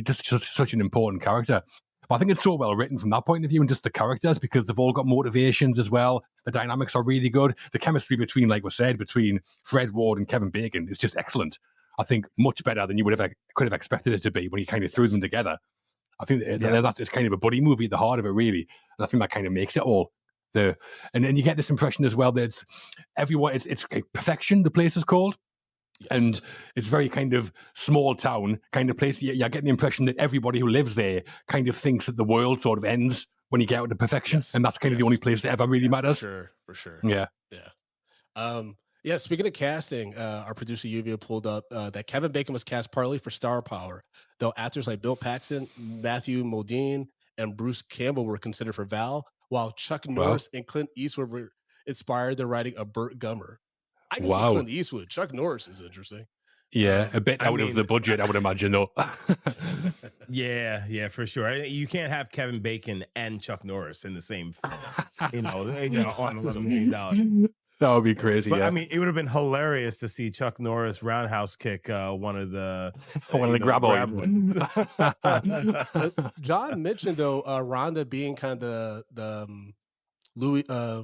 just such an important character. But I think it's so well written from that point of view, and just the characters because they've all got motivations as well. The dynamics are really good. The chemistry between, like we said, between Fred Ward and Kevin Bacon is just excellent. I think much better than you could have expected it to be when you kind of threw them together. I think that it's kind of a buddy movie at the heart of it, really, and I think that kind of makes it all. And then you get this impression as well that it's everyone. It's like perfection. The place is called, Yes. and it's very kind of small town kind of place. You're getting the impression that everybody who lives there kind of thinks that the world sort of ends when you get out to perfection, Yes. and that's kind of the only place that ever really matters. For sure. Yeah. Yeah, speaking of casting, our producer Yuvia pulled up that Kevin Bacon was cast partly for star power, though actors like Bill Paxton, Matthew Modine, and Bruce Campbell were considered for Val, while Chuck Norris and Clint Eastwood were inspired the writing of Burt Gummer. I can see Wow. Clint Eastwood. Chuck Norris is interesting. Yeah, a bit out of the budget, I would imagine, though. Yeah, for sure. You can't have Kevin Bacon and Chuck Norris in the same film. On $11 million. That would be crazy. But Yeah, I mean, it would have been hilarious to see Chuck Norris roundhouse kick one of the graboids. John mentioned though Rhonda being kind of the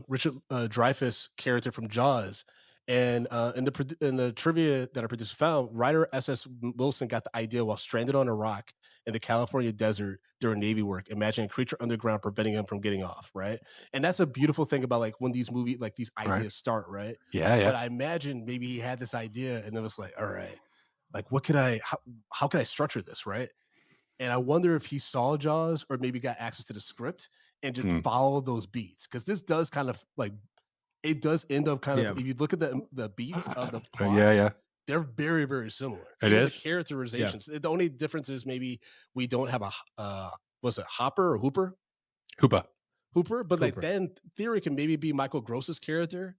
Richard Dreyfuss character from Jaws, and in the trivia that our producer found, writer S.S. Wilson got the idea while stranded on a rock in the California desert during Navy work, imagining a creature underground preventing him from getting off. Right, and that's a beautiful thing about like when these movies like these ideas start. Right, yeah. but I imagine maybe he had this idea and it was like, all right, like what could how can I structure this, right? And I wonder if he saw Jaws or maybe got access to the script and just follow those beats. Because this does kind of like it does end up kind of if you look at the beats of the plot, they're very, very similar. Even the characterizations. The only difference is maybe we don't have a was it Hopper or Hooper? Hooper, but like then theory can maybe be Michael Gross's character.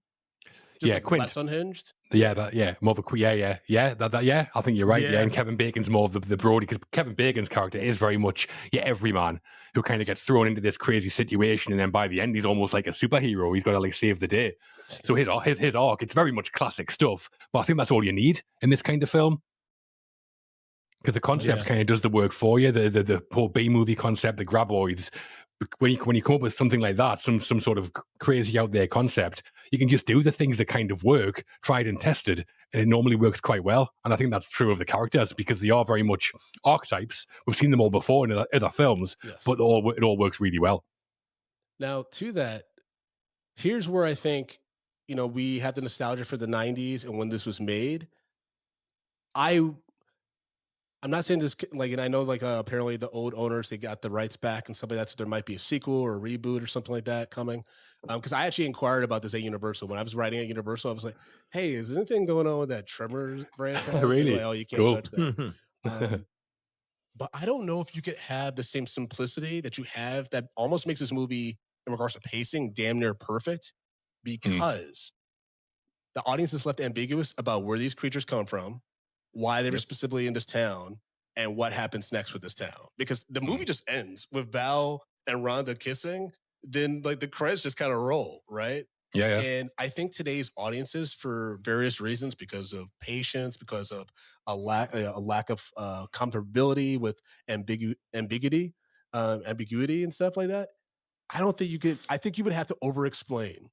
Just like Quint. less unhinged. More of a I think you're right. Yeah, and Kevin Bacon's more of the Brody because Kevin Bacon's character is very much everyman who kind of gets thrown into this crazy situation, and then by the end he's almost like a superhero. He's got to like save the day. So his arc, it's very much classic stuff. But I think that's all you need in this kind of film. Because the concept kind of does the work for you. The whole B movie concept, the graboids. When you come up with something like that, some sort of crazy out there concept, you can just do the things that kind of work, tried and tested, and it normally works quite well. And I think that's true of the characters because they are very much archetypes. We've seen them all before in other films, but it all works really well. Now, to that, here's where I think we have the nostalgia for the '90s and when this was made. I'm not saying this like, and I know like apparently the old owners they got the rights back and stuff like that, so there might be a sequel or a reboot or something like that coming. Because I actually inquired about this at Universal when I was writing at Universal. I was like, "Hey, is anything going on with that Tremors franchise?" They were like, Really "Oh, you can't cool. touch that." Um, but I don't know if you could have the same simplicity that you have that almost makes this movie in regards to pacing damn near perfect Mm, because the audience is left ambiguous about where these creatures come from, why they were Yep. specifically in this town, and what happens next with this town. Because the movie mm. just ends with Val and Rhonda kissing, then like the credits just kind of roll, right? Yeah, yeah. And I think today's audiences, for various reasons, because of patience, because of a lack of comfortability with ambiguity and stuff like that. I don't think you could. I think you would have to over-explain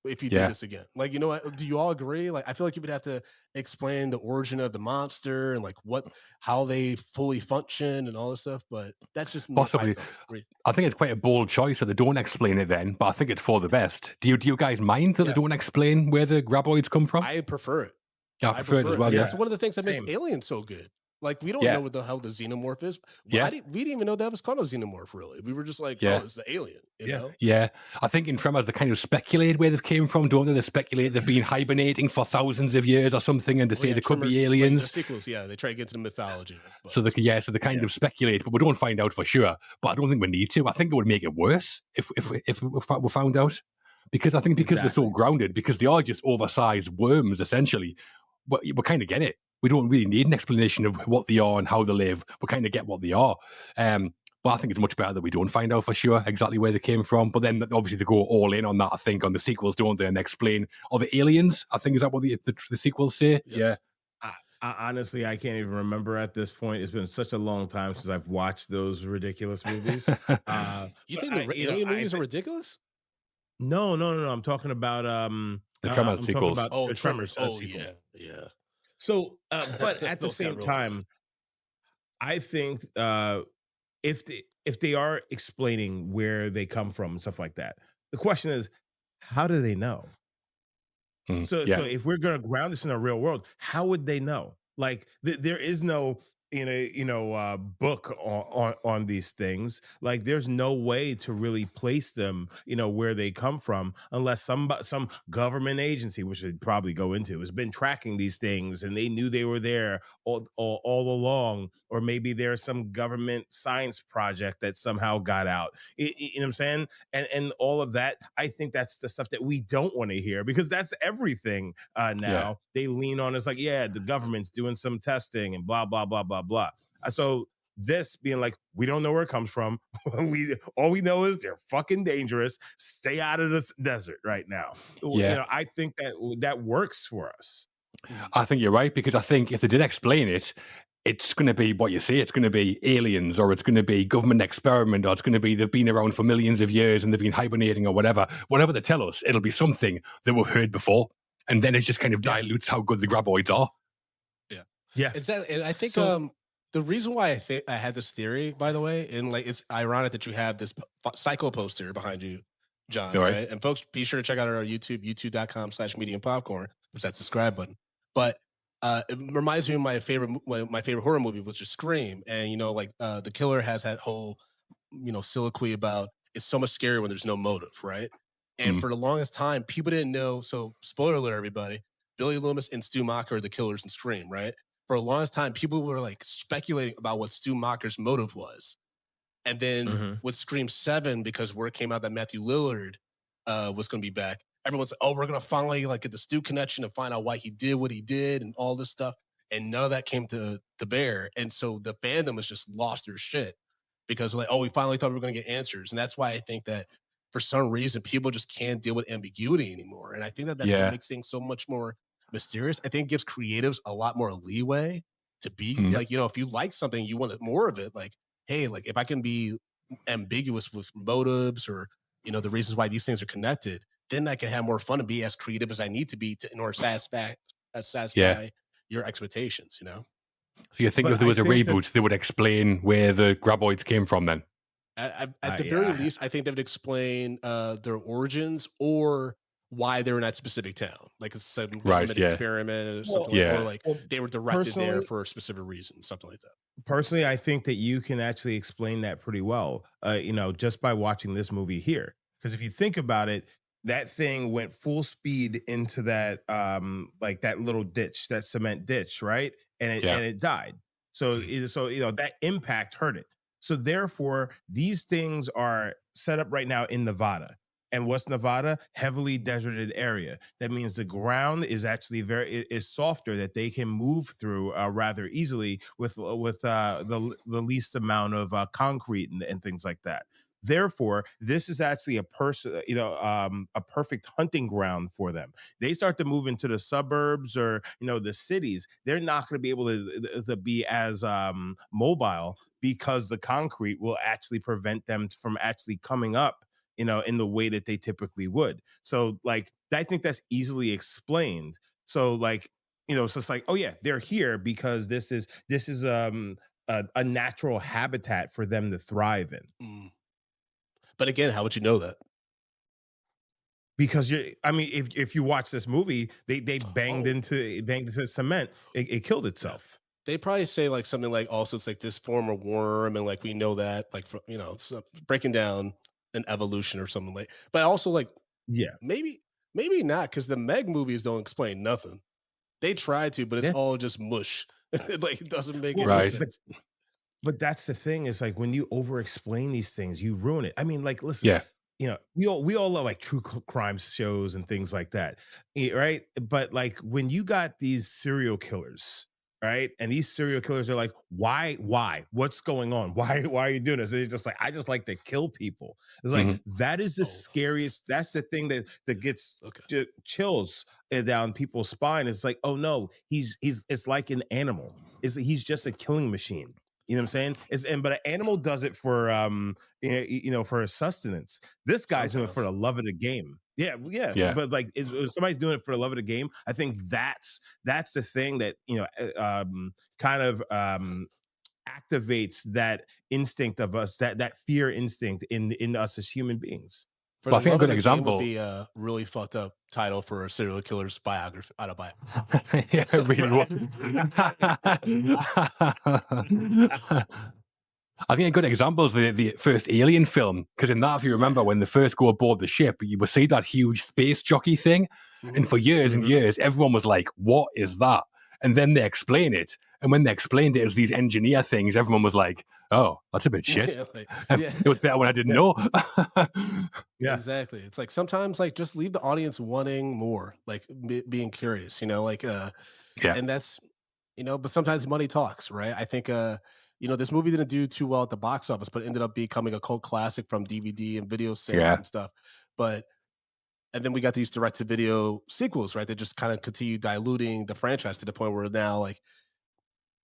if you did Yeah. this again. Like, you know what? Do you all agree? Like, I feel like you would have to explain the origin of the monster and like how they fully function and all this stuff. But that's just my Possibly. thoughts. I think it's quite a bold choice that they don't explain it then, but I think it's for the best. Do you guys mind that they Yeah, don't explain where the graboids come from? I prefer it. Yeah, I I prefer it prefer as it. well, And yeah. that's one of the things that makes Same. Alien so good. Like, we don't know Yeah. what the hell the xenomorph is. Yeah. We didn't even know that was called a xenomorph, really. We were just like, oh, Yeah. it's the alien, you Yeah. know? Yeah, I think in Tremors they kind of speculate where they've came from, don't they? They speculate they've been hibernating for thousands of years or something, and they Well, say yeah, they could Tremors, be like the aliens. sequels, yeah, they try to get to the mythology. So they so they kind of speculate, but we don't find out for sure. But I don't think we need to. I think it would make it worse if we found out, because I think because they're so Exactly. grounded, because they are just oversized worms essentially. But we kind of get it. We don't really need an explanation of what they are and how they live. We kind of get what they are. But I think it's much better that we don't find out for sure exactly where they came from. But then obviously they go all in on that, I think, on the sequels, don't they? And explain, are the aliens? I think is that what the sequels say? Yes. Yeah. Honestly, I can't even remember at this point. It's been such a long time since I've watched those ridiculous movies. You But think the alien movies are ridiculous? No. I'm talking about The Tremors I'm talking sequels. about Oh, the Tremors. Tremors Oh, sequel. yeah. So, but at the Those got same real time, I think if they are explaining where they come from and stuff like that, the question is, how do they know? So Yeah. if we're going to ground this in a real world, how would they know? Like there is no book on these things. Like there's no way to really place them, where they come from, unless some government agency, which they'd probably go into, has been tracking these things and they knew they were there all along, or maybe there's some government science project that somehow got out. You know what I'm saying? And all of that, I think that's the stuff that we don't want to hear, because that's everything now. Yeah. They lean on, it's like, yeah, the government's doing some testing and blah blah blah blah blah. So this being like, we don't know where it comes from. All we know is they're fucking dangerous. Stay out of this desert right now. Yeah. I think that works for us. I think you're right, because I think if they did explain it, it's going to be what you say. It's going to be aliens, or it's going to be government experiment, or it's going to be they've been around for millions of years and they've been hibernating or whatever. Whatever they tell us, it'll be something that we've heard before. And then it just kind of dilutes how good the graboids are. Yeah. Exactly. And I think So- the reason why I had this theory, by the way, and like it's ironic that you have this cycle poster behind you, John, All right. right? And folks, be sure to check out our YouTube, youtube.com/medium popcorn, which that's the subscribe button. But it reminds me of my favorite horror movie, which is Scream. And the killer has that whole soliloquy about it's so much scarier when there's no motive, right? And for the longest time, people didn't know. So, spoiler alert, everybody: Billy Loomis and Stu Macher are the killers in Scream, right? For the longest time, people were like speculating about what Stu Macher's motive was. And then with Scream 7, because word came out that Matthew Lillard was going to be back, everyone's like, oh, we're going to finally like get the Stu connection and find out why he did what he did and all this stuff. And none of that came to bear. And so the fandom has just lost their shit because like, oh, we finally thought we were going to get answers. And that's why I think that for some reason, people just can't deal with ambiguity anymore. And I think that's what makes things so much more mysterious. I think it gives creatives a lot more leeway to be like, if you like something, you want more of it. Like, hey, like if I can be ambiguous with motives or, the reasons why these things are connected, then I can have more fun and be as creative as I need to be in order to satisfy your expectations, So you think But if there was I a think reboot, they would explain where the graboids came from then? At the very least, I think they would explain their origins or why they're in that specific town, like it's some Right, government yeah. experiment or Well, something like, or Yeah. like well, they were directed there personally, for a specific reason, something like that. personally, I think that you can actually explain that pretty well, just by watching this movie here. Because if you think about it, that thing went full speed into that, like that little ditch, that cement ditch, right? Yeah. And it died. So, Mhm. that impact hurt it. So therefore, these things are set up right now in Nevada. And what's Nevada? Heavily deserted area. That means the ground is actually is softer that they can move through rather easily with the least amount of concrete and things like that. Therefore, this is actually a perfect hunting ground for them. They start to move into the suburbs or the cities. They're not going to be able to be as mobile because the concrete will actually prevent them from actually coming up in the way that they typically would. So like I think that's easily explained. So like, so it's like, oh yeah, they're here because this is a natural habitat for them to thrive in. Mm. But again, how would you know that? Because I mean, if you watch this movie, they Oh, banged into cement, it killed yeah. itself. They probably say like something like also it's like this form of worm, and like we know that like from it's breaking down an evolution or something like. But also like Yeah. maybe maybe not because the Meg movies don't explain nothing. They try to, but it's Yeah. all just mush. Like it doesn't make Well, any Right. but sense. that's the thing is like when you over explain these things, you ruin it. I mean, like, listen, Yeah. we all love like true crime shows and things like that, right? But like when you got these serial killers, right? And these serial killers are like, why, what's going on? Why are you doing this? And they're just like, I just like to kill people. It's like Mhm. that is the Oh, scariest. That's the thing that gets okay. chills down people's spine. It's like, oh no, he's it's like an animal. He's just a killing machine. You know what I'm saying? But an animal does it for for sustenance. This guy's doing it for Sometimes. the love of the game. Yeah, yeah. Yeah. But like, if somebody's doing it for the love of the game, I think that's the thing that kind of activates that instinct of us, that fear instinct in us as human beings. For Well, I the think a love of good the game would example. be a really fucked up title for a serial killer's biography autobiography. Yeah, it really Right. was. I think a good example is the first Alien film, because in that, if you remember, Yeah. when they first go aboard the ship, you would see that huge space jockey thing, and Mhm. for years and Mhm. years, everyone was like, "What is that?" And then they explain it, and when they explained it as these engineer things, everyone was like, "Oh, that's a bit shit." Yeah, like, It was yeah. better when I didn't Yeah, know. yeah, Exactly. It's like sometimes like just leave the audience wanting more, like being curious, Yeah. and that's but sometimes money talks, right? I think this movie didn't do too well at the box office, but ended up becoming a cult classic from DVD and video sales Yeah. and stuff. But and then we got these direct to video sequels, right? That just kind of continue diluting the franchise to the point where now like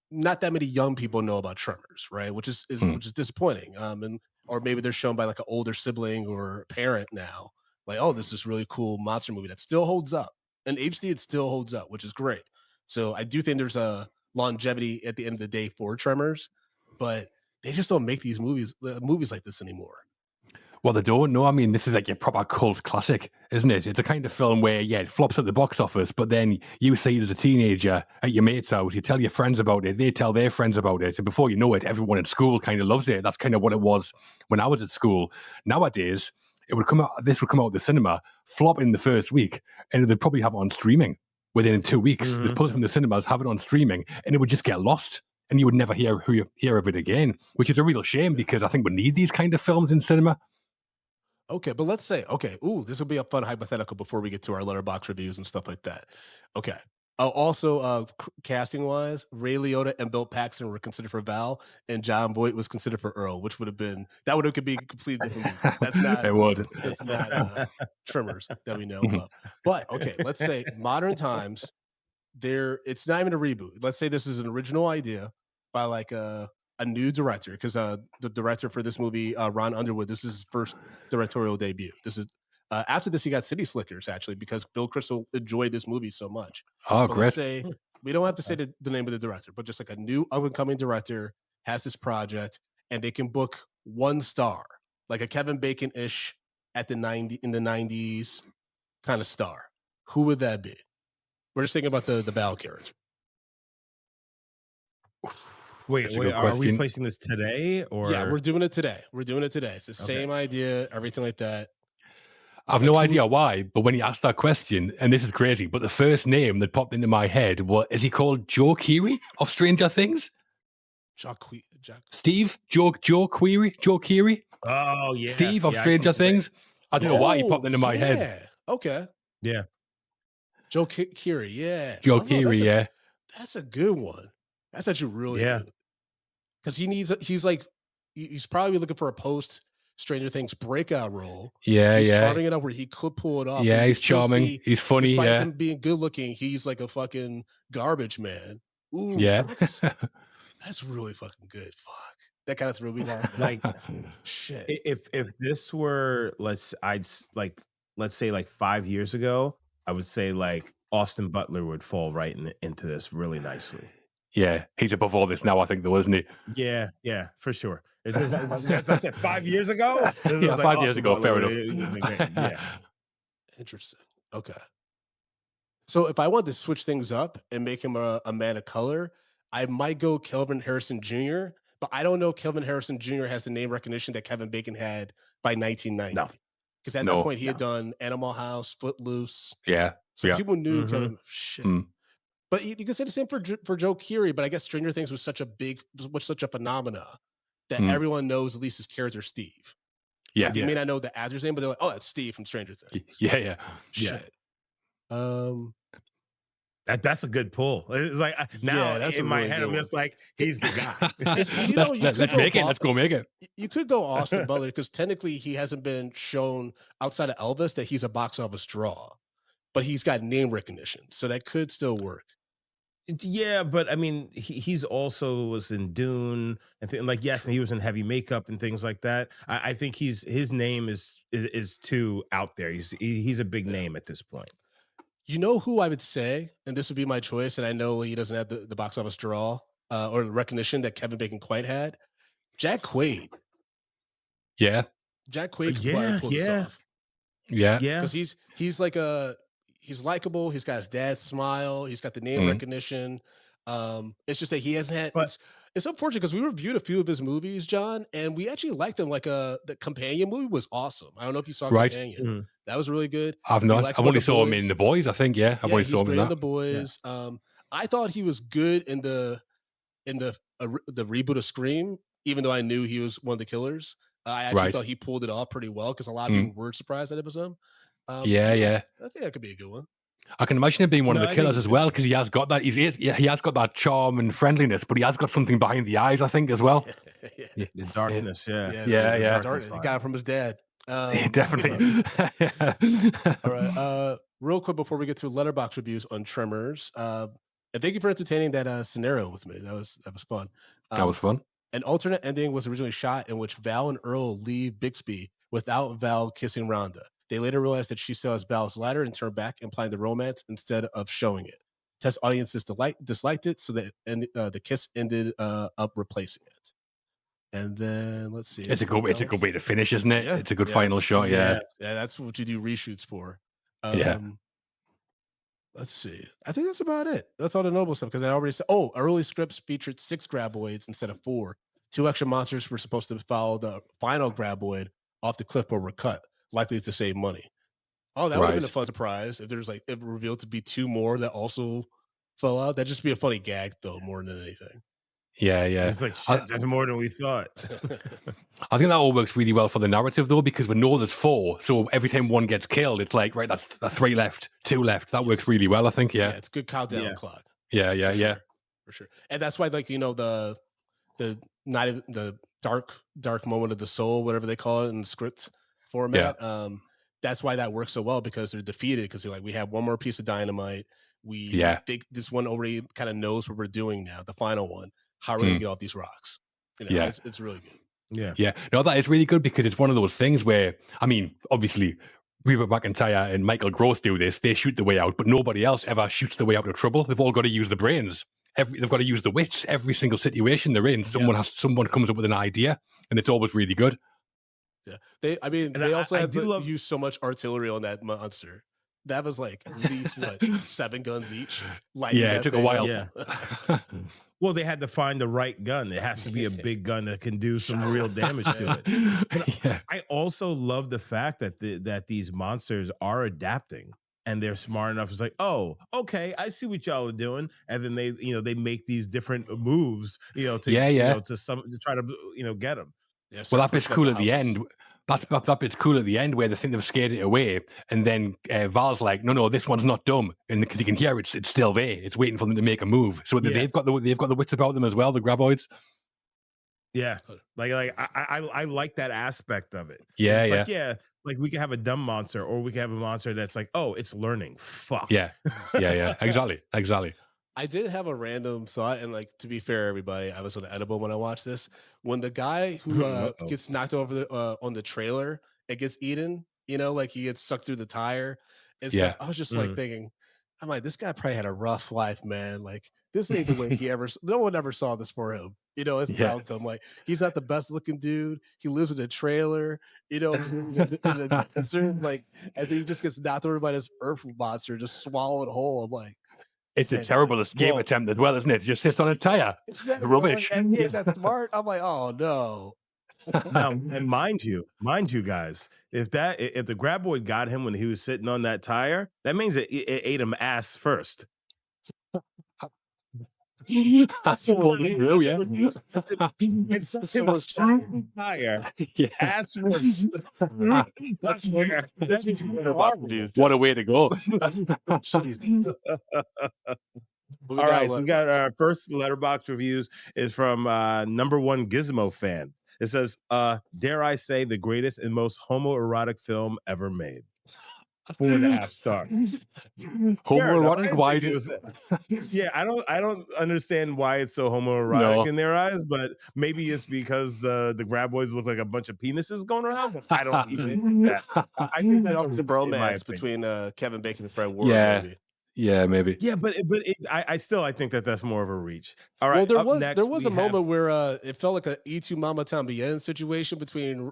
not that many young people know about Tremors, right? Which is Mm. which is disappointing. And or maybe they're shown by like an older sibling or parent now, like, oh, this is really cool monster movie that still holds up. In HD, it still holds up, which is great. So I do think there's a longevity at the end of the day for Tremors, but they just don't make these movies like this anymore. Well, they don't know. I mean, this is like a proper cult classic, isn't it? It's a kind of film where, yeah, it flops at the box office, but then you see it as a teenager at your mate's house, you tell your friends about it, they tell their friends about it, and before you know it, everyone at school kind of loves it. That's kind of what it was when I was at school. Nowadays, this would come out of the cinema, flop in the first week, and they'd probably have it on streaming within 2 weeks. They'd mhm. pull it from the cinemas, have it on streaming, and it would just get lost. And you would never hear of it again, which is a real shame Yeah. because I think we need these kind of films in cinema. Okay, but let's say, okay, ooh, this will be a fun hypothetical before we get to our letterbox reviews and stuff like that. Okay. Also, casting wise, Ray Liotta and Bill Paxton were considered for Val, and John Boyd was considered for Earl, which could be completely different movies. It would. That's not Tremors that we know and Mhm. love. But okay, let's say modern times, it's not even a reboot. Let's say this is an original idea by like a new director because the director for this movie, Ron Underwood, this is his first directorial debut. This is after this he got City Slickers actually because Bill Crystal enjoyed this movie so much. Oh, But let's great. say we don't have to say the name of the director, but just like a new up and coming director has this project and they can book one star, like a Kevin Bacon ish at the 90 in the 90s, kind of star, who would that be? We're just thinking about the Val character. Wait, That's a good are we question. placing this today or? Yeah, we're doing it today. It's the same idea, everything like that. I've no idea why, but when he asked that question, and this is crazy, but the first name that popped into my head is he called Joe Keery of Stranger Things? Steve? Joe Keery? Oh, yeah. Steve of Yeah, Stranger Things? I don't know why he popped into my head. Okay. Yeah. Joe Keery, yeah. Joe Keery, yeah. That's a good one. That's actually really good. Because he's probably looking for a post Stranger Things breakout role. Yeah, he's yeah. charming enough where he could pull it off. Yeah, he's charming. He's funny. Despite yeah. him being good looking, he's like a fucking garbage man. Ooh, yeah. That's really fucking good. Fuck. That kind of threw me off. Like, shit. If this were let's say like 5 years ago, I would say like Austin Butler would fall right into this really nicely. Yeah, he's above all this now, I think, though, isn't he? Yeah, for sure. That's I said 5 years ago. Yeah, 5 years ago. Fair enough. Yeah. Interesting. Okay. So if I wanted to switch things up and make him a man of color, I might go Kelvin Harrison Jr., but I don't know Kelvin Harrison Jr. has the name recognition that Kevin Bacon had by 1990. No. Because at that point, he had done Animal House, Footloose. Yeah. So people knew Kevin. Shit. But you can say the same for Joe Keery, but I guess Stranger Things was such a phenomena that everyone knows at least his character Steve. Yeah. Like, you may not know the actor's name, but they're like, oh, that's Steve from Stranger Things. Yeah. Shit. That's a good pull. It's like now that's in my head, I'm just like, he's the guy. Let's go make it. You could go Austin Butler because technically he hasn't been shown outside of Elvis that he's a box office draw, but he's got name recognition, so that could still work. Yeah, but I mean, he's also was in Dune and yes, and he was in heavy makeup and things like that. I think his name is too out there. He's a big name at this point. You know who I would say, and this would be my choice, and I know he doesn't have the box office draw or the recognition that Kevin Bacon quite had. Jack Quaid. Yeah. Jack Quaid could pull this off. Yeah. Because he's like he's likable. He's got his dad's smile. He's got the name recognition. It's just that he hasn't had. But it's unfortunate because we reviewed a few of his movies, John, and we actually liked him. Like the Companion movie was awesome. I don't know if you saw Companion. That was really good. I've not. I've only saw him in The Boys. I think. Yeah, I've only saw him in The Boys. Yeah. I thought he was good in the reboot of Scream, even though I knew he was one of the killers. I actually thought he pulled it off pretty well because a lot of people were surprised that it was him. Yeah. I think that could be a good one. I can imagine him being one of the killers as well because he has got that. He has got that charm and friendliness, but he has got something behind the eyes, I think, as well. The darkness. Yeah. He got it from his dad. Definitely. All right. Real quick before we get to letterbox reviews on Tremors, and thank you for entertaining that scenario with me. That was fun. That was fun. An alternate ending was originally shot in which Val and Earl leave Bixby without Val kissing Rhonda. They later realized that she still has Val's letter and turned back, implying the romance instead of showing it. Test audiences disliked it, so that the kiss ended up replacing it. And then let's see. It's a good way to finish, isn't it? Yeah. It's a good final shot. Yeah, that's what you do reshoots for. Yeah. Let's see. I think that's about it. That's all the Noble stuff because I already said. Early scripts featured 6 graboids instead of 4. 2 extra monsters were supposed to follow the final graboid off the cliff, but were cut, likely to save money. Oh, that would have been a fun surprise if there's it revealed to be 2 more that also fell out. That'd just be a funny gag, though, more than anything. Yeah. It's like, shit, that's more than we thought. I think that all works really well for the narrative, though, because we know there's 4. So every time one gets killed, it's like, right, that's 3 left, 2 left. That works really well, I think, yeah. It's a good countdown clock. Yeah. For sure. And that's why, the night of the dark moment of the soul, whatever they call it in the script format. Yeah. That's why that works so well because they're defeated because they're like, we have one more piece of dynamite. We think this one already kind of knows what we're doing now, the final one. How are we going to get off these rocks? It's really good. Yeah. No, that is really good because it's one of those things where, I mean, obviously, Reba McEntire and Michael Gross do this. They shoot the way out, but nobody else ever shoots the way out of trouble. They've all got to use the brains. They've got to use the wits. Every single situation they're in, someone comes up with an idea, and it's always really good. Yeah, they also have to use so much artillery on that monster. that was like at least what 7 guns each. Lighting Yeah, it that took a thing while. up. Yeah. Well, they had to find the right gun. It has to be a big gun that can do some real damage to it. But Yeah. I also love the fact that that these monsters are adapting and they're smart enough. It's like, oh, okay, I see what y'all are doing, and then they make these different moves, Yeah. to try to get them. Yeah, Well, start that bit's pushing up cool the at the houses. end. That bit's cool at the end where they think they've scared it away, and then Val's like, "No, this one's not dumb," and because you can hear it's still there, it's waiting for them to make a move. So Yeah. they've got the wits about them as well, the graboids. Yeah, like I like that aspect of it. Yeah, It's just yeah. like, like we could have a dumb monster, or we could have a monster that's like, oh, it's learning. Fuck. Yeah, exactly. I did have a random thought, and like to be fair, everybody, I was on edible when I watched this. When the guy who Uh-oh. gets knocked over on the trailer, it gets eaten. Like he gets sucked through the tire and Yeah. stuff. I was just like thinking, I'm like, this guy probably had a rough life, man. Like this ain't the way he ever. No one ever saw this for him. It's his Yeah. outcome. Like he's not the best looking dude. He lives in a trailer. In a desert. Like, and then he just gets knocked over by this earth monster, just swallowed whole. I'm like. It's a terrible escape attempt as well, isn't it? It just sits on a tire. Exactly. Rubbish. And he ain't that smart. I'm like, oh no. Now, and mind you, guys, if the graboid got him when he was sitting on that tire, that means it ate him ass first. That's real, yeah. It's him was tire. Yeah. Ass first. That's What a way to go. All right, so we got our first letterbox reviews is from number one Gizmo fan. It says, dare I say, the greatest and most homoerotic film ever made. 4.5 stars. Homoerotic? Why Yeah, I don't understand why it's so homoerotic in their eyes, but maybe it's because the graboids look like a bunch of penises going around. I don't even think that. I think that's the bromance between Kevin Bacon and Fred Ward. Maybe. Yeah, maybe. Yeah, but I think that's more of a reach. All right. Well, there was a moment where it felt like a E2 Mama Tambien situation between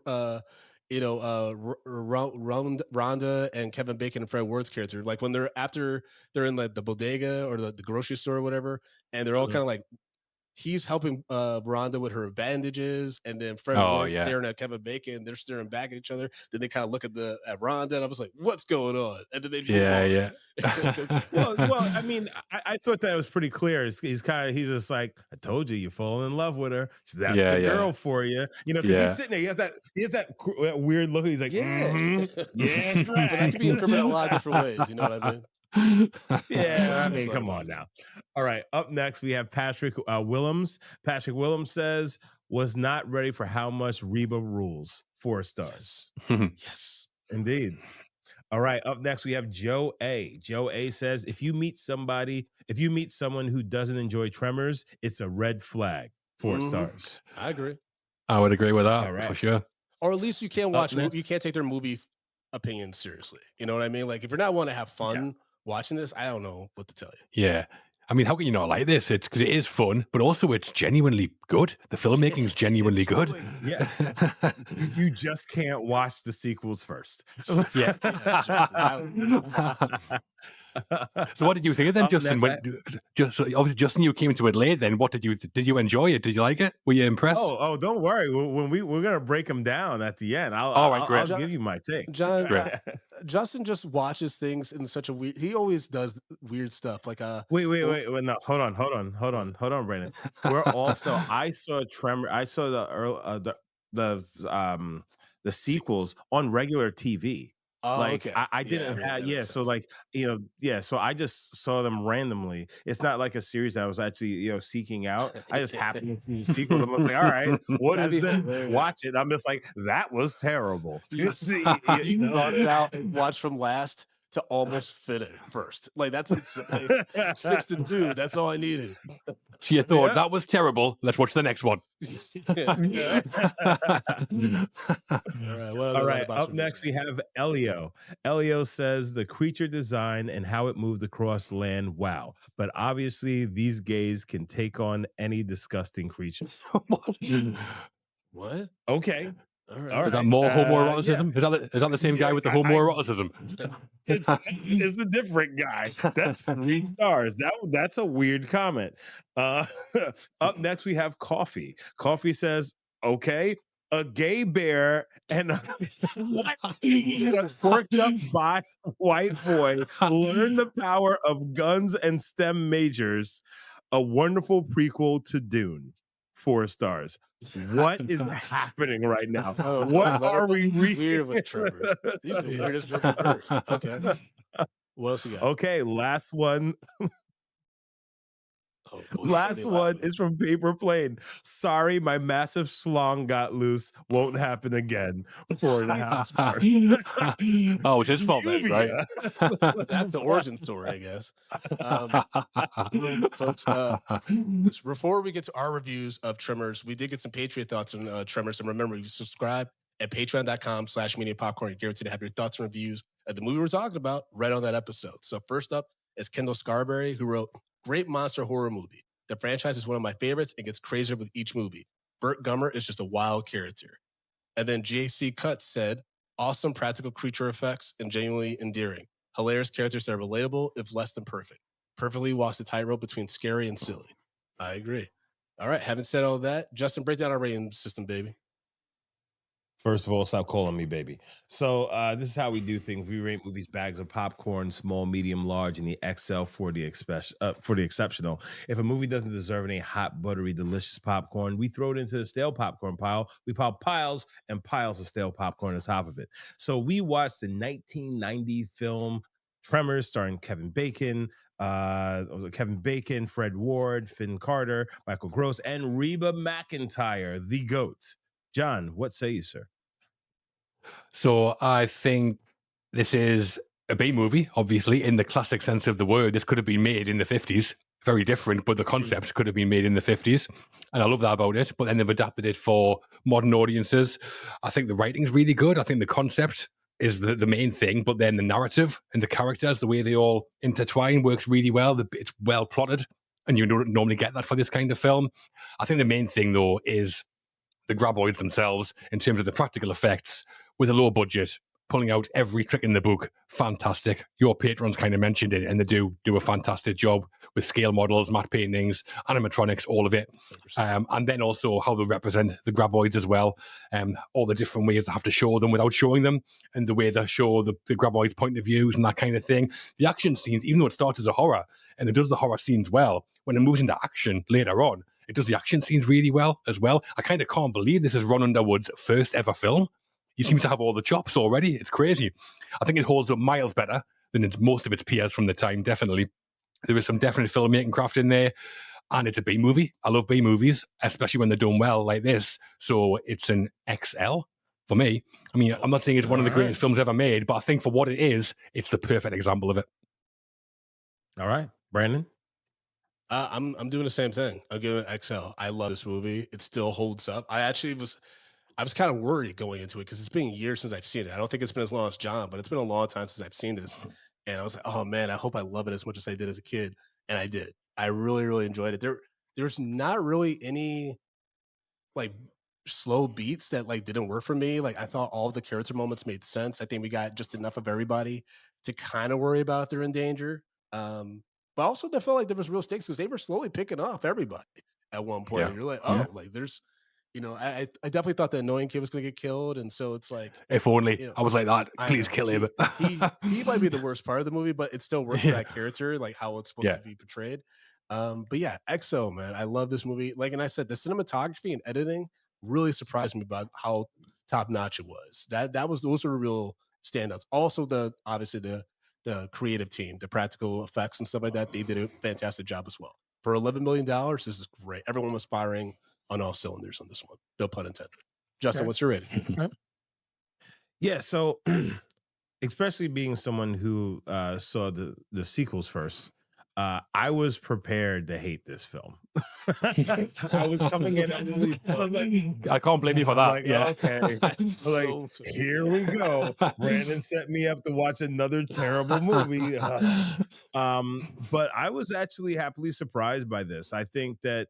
Rhonda and Kevin Bacon and Fred Ward's character. Like when they're in like the bodega or the grocery store or whatever, and they're all kind of like. He's helping Rhonda with her bandages, and then Fred Ward's staring at Kevin Bacon. They're staring back at each other. Then they kind of look at Rhonda, and I was like, "What's going on?" And then they move on. well, I mean, I thought that was pretty clear. He's just like, I told you, you fall in love with her. So that's the girl for you, because he's sitting there. He has that weird look. He's like, yeah, that's right. But that could be interpreted a lot of different ways. You know what I mean? Yeah, I mean, come on now. All right, up next we have Patrick Willems. Patrick Willems says, was not ready for how much Reba rules. 4 stars. Yes, indeed. All right, up next we have Joe A. Joe A says, if you meet someone who doesn't enjoy Tremors, it's a red flag. 4 stars. I agree. I would agree with that for sure. Or at least you can't you can't take their movie opinions seriously. You know what I mean? Like if you're not want to have fun watching this, I don't know what to tell you. Yeah. I mean, how can you not like this? It's because it is fun, but also it's genuinely good. The filmmaking is genuinely good. Yeah. You just can't watch the sequels first. Yeah. So what did you think of then, Justin? Obviously, Justin, you came to it late. Then, what did you enjoy it? Did you like it? Were you impressed? Oh, don't worry. When we're gonna break them down at the end. I'll give you my take. John, Justin just watches things in such a weird. He always does weird stuff. Like wait. No, hold on, Brandon. We're also. I saw Tremor. I saw the sequels on regular TV. Oh, like okay. I didn't have so like so I just saw them randomly. It's not like a series that I was actually seeking out. I just happened to see the sequel. I was like, all right, what is this? Watch it. I'm just like, that was terrible. You brought it out and watched from last to almost fit it first. Like that's insane. 6 to 2. That's all I needed. So you thought that was terrible. Let's watch the next one. All right. Up next we have Elio. Elio says the creature design and how it moved across land. Wow. But obviously these gays can take on any disgusting creature. What? Okay. All right. Is that more homoeroticism? Yeah. Is that the same guy with the homoeroticism? It's a different guy. That's 3 stars. That's a weird comment. Up next, we have Coffee. Coffee says, "Okay, a gay bear and a, what? A forked up by white boy learn the power of guns and STEM majors. A wonderful prequel to Dune." 4 stars. What is happening right now? What are we reading? Weird with Tremors. These are the weirdest books I've heard. Okay. What else you got? Okay, last one. Oh, Last one is from Paper Plane. "Sorry, my massive schlong got loose. Won't happen again." 4.5 stars. Oh, it's his fault then, right? That's the origin story, I guess. Folks, before we get to our reviews of Tremors, we did get some Patriot thoughts on Tremors. And remember, you subscribe at patreon.com/media popcorn. You're guaranteed to have your thoughts and reviews of the movie we're talking about right on that episode. So first up is Kendall Scarberry, who wrote "Great monster horror movie. The franchise is one of my favorites and gets crazier with each movie. Burt Gummer is just a wild character." And then JC Cuts said, "Awesome practical creature effects and genuinely endearing. Hilarious characters that are relatable, if less than perfect. Perfectly walks the tightrope between scary and silly." I agree. All right, having said all that, Justin, break down our rating system, baby. First of all, stop calling me baby. So this is how we do things. We rate movies bags of popcorn, small, medium, large, and the XL for the exceptional. If a movie doesn't deserve any hot, buttery, delicious popcorn, we throw it into the stale popcorn pile. We pile piles and piles of stale popcorn on top of it. So we watched the 1990 film Tremors, starring Kevin Bacon, Fred Ward, Finn Carter, Michael Gross, and Reba McEntire, the GOAT. John, what say you, sir? So I think this is a B movie, obviously, in the classic sense of the word. This could have been made in the 50s. Very different, but the concept could have been made in the 50s. And I love that about it. But then they've adapted it for modern audiences. I think the writing's really good. I think the concept is the main thing, but then the narrative and the characters, the way they all intertwine, works really well. It's well plotted, and you don't normally get that for this kind of film. I think the main thing, though, is the graboids themselves in terms of the practical effects with a low budget, pulling out every trick in the book. Fantastic. Your patrons kind of mentioned it, and they do a fantastic job with scale models, matte paintings, animatronics, all of it. And then also how they represent the graboids as well. All the different ways they have to show them without showing them, and the way they show the graboids' point of views and that kind of thing. The action scenes, even though it starts as a horror, and it does the horror scenes well, when it moves into action later on, it does the action scenes really well as well. I kind of can't believe this is Ron Underwood's first ever film. He seems to have all the chops already. It's crazy. I think it holds up miles better than most of its peers from the time, definitely. There is some definite filmmaking craft in there, and it's a B movie. I love B movies, especially when they're done well like this. So it's an XL for me. I mean, I'm not saying it's one of the greatest films ever made, but I think for what it is, it's the perfect example of it. All right, Brandon? I'm doing the same thing. I'm giving it XL. I love this movie. It still holds up. I was kind of worried going into it because it's been years since I've seen it. I don't think it's been as long as John, but it's been a long time since I've seen this. And I was like, oh man, I hope I love it as much as I did as a kid. And I did. I really, really enjoyed it. There's not really any like slow beats that like didn't work for me. Like I thought all of the character moments made sense. I think we got just enough of everybody to kind of worry about if they're in danger. But also they felt like there was real stakes because they were slowly picking off everybody at one point. Yeah. And you're like, oh, like there's, I definitely thought the annoying kid was going to get killed. And so it's like, if only I was like that, please kill him. He might be the worst part of the movie, but it still works for that character, like how it's supposed to be portrayed. But yeah, XO, man, I love this movie. Like, and I said, the cinematography and editing really surprised me about how top notch it was. Those were real standouts. Also, obviously the creative team, the practical effects and stuff like that, they did a fantastic job as well. For $11 million, this is great. Everyone was firing on all cylinders on this one. No pun intended. Justin, what's your rating? Yeah, so especially being someone who saw the sequels first, I was prepared to hate this film. I was coming in. I can't blame you for that. Okay. Here we go. Brandon set me up to watch another terrible movie. But I was actually happily surprised by this. I think that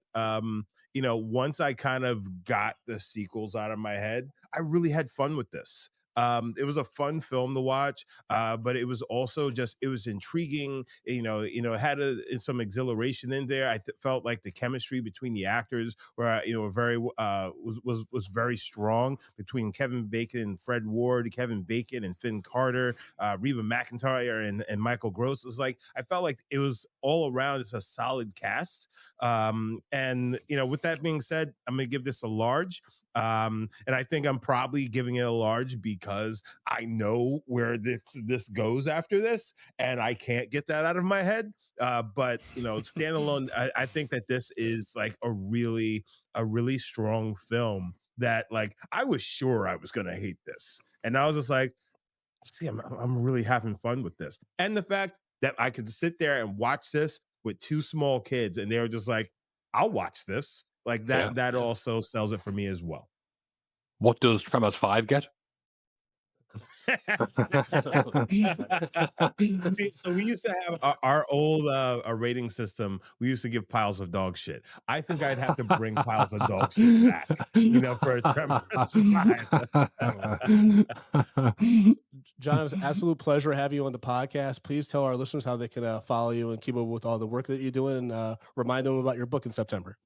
once I kind of got the sequels out of my head, I really had fun with this. It was a fun film to watch, but it was also it was intriguing. It had some exhilaration in there. I felt like the chemistry between the actors were, very was very strong between Kevin Bacon and Fred Ward, Kevin Bacon and Finn Carter, Reba McEntire and Michael Gross. It's like I felt like it was all around. It's a solid cast. And with that being said, I'm gonna give this a large. And I think I'm probably giving it a large because I know where this goes after this, and I can't get that out of my head. But standalone, I think that this is like a really strong film that like I was sure I was gonna hate this, and I was just like, see, I'm really having fun with this, and the fact that I could sit there and watch this with two small kids, and they were just like, I'll watch this. Like that also sells it for me as well. What does Tremors 5 get? See, so we used to have our old rating system. We used to give piles of dog shit. I think I'd have to bring piles of dog shit back, for a Tremors 5. John, it was an absolute pleasure having you on the podcast. Please tell our listeners how they can follow you and keep up with all the work that you're doing, and remind them about your book in September.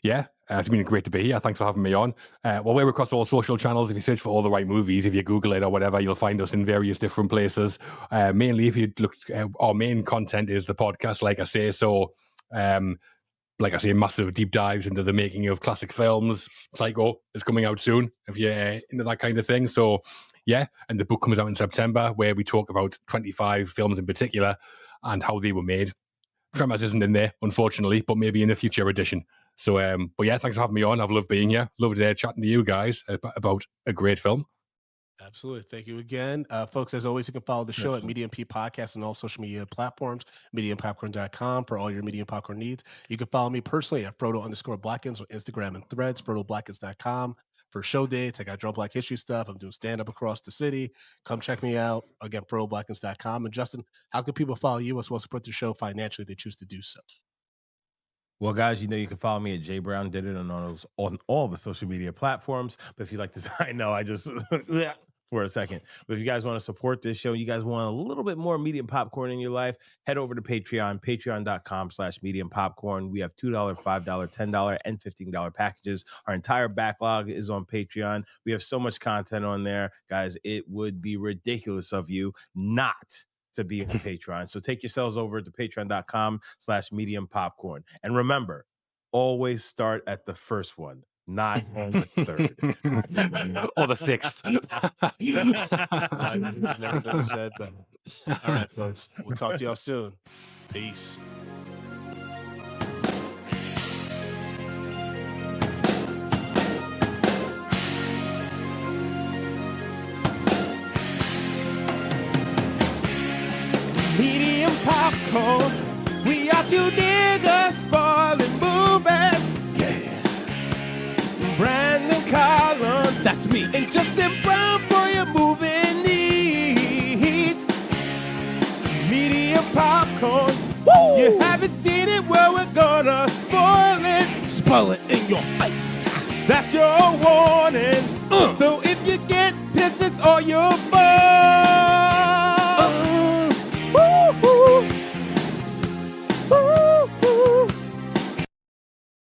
Yeah, it's been great to be here. Thanks for having me on. Well, we're across all social channels. If you search for All the Right Movies, if you Google it or whatever, you'll find us in various different places. Mainly, if you look, our main content is the podcast, like I say. So, like I say, massive deep dives into the making of classic films. Psycho is coming out soon, if you're into that kind of thing. So, yeah, and the book comes out in September, where we talk about 25 films in particular and how they were made. Tremors isn't in there, unfortunately, but maybe in a future edition. So, but yeah, thanks for having me on. I've loved being here. Loved chatting to you guys about a great film. Absolutely. Thank you again. Folks, as always, you can follow the show at Medium P Podcast on all social media platforms, mediumpopcorn.com for all your Medium Popcorn needs. You can follow me personally at Frodo_Blackens on Instagram and Threads, FrodoBlackens.com. For show dates, I got Drunk Black History stuff. I'm doing stand-up across the city. Come check me out. Again, FrodoBlackens.com. And Justin, how can people follow you as well as support the show financially if they choose to do so? Well, guys, you can follow me at J Brown Did It on all the social media platforms. But if you like this, I know I just for a second. But if you guys want to support this show, you guys want a little bit more Medium Popcorn in your life, head over to Patreon, patreon.com/Medium Popcorn. We have $2, $5, $10, and $15 packages. Our entire backlog is on Patreon. We have so much content on there, guys. It would be ridiculous of you not to be on Patreon. So take yourselves over to patreon.com/Medium Popcorn. And remember, always start at the first one, not on the third. Or the sixth. It's never been said, but all right, folks. We'll talk to y'all soon. Peace. Medium popcorn, we are two niggas spoiling movies. Yeah. Brandon Collins, that's me, and Justin Brown for your movie needs. Medium popcorn, woo! You haven't seen it, well we're gonna spoil it. Spoil it in your face. That's your warning. So if you get pissed, it's all your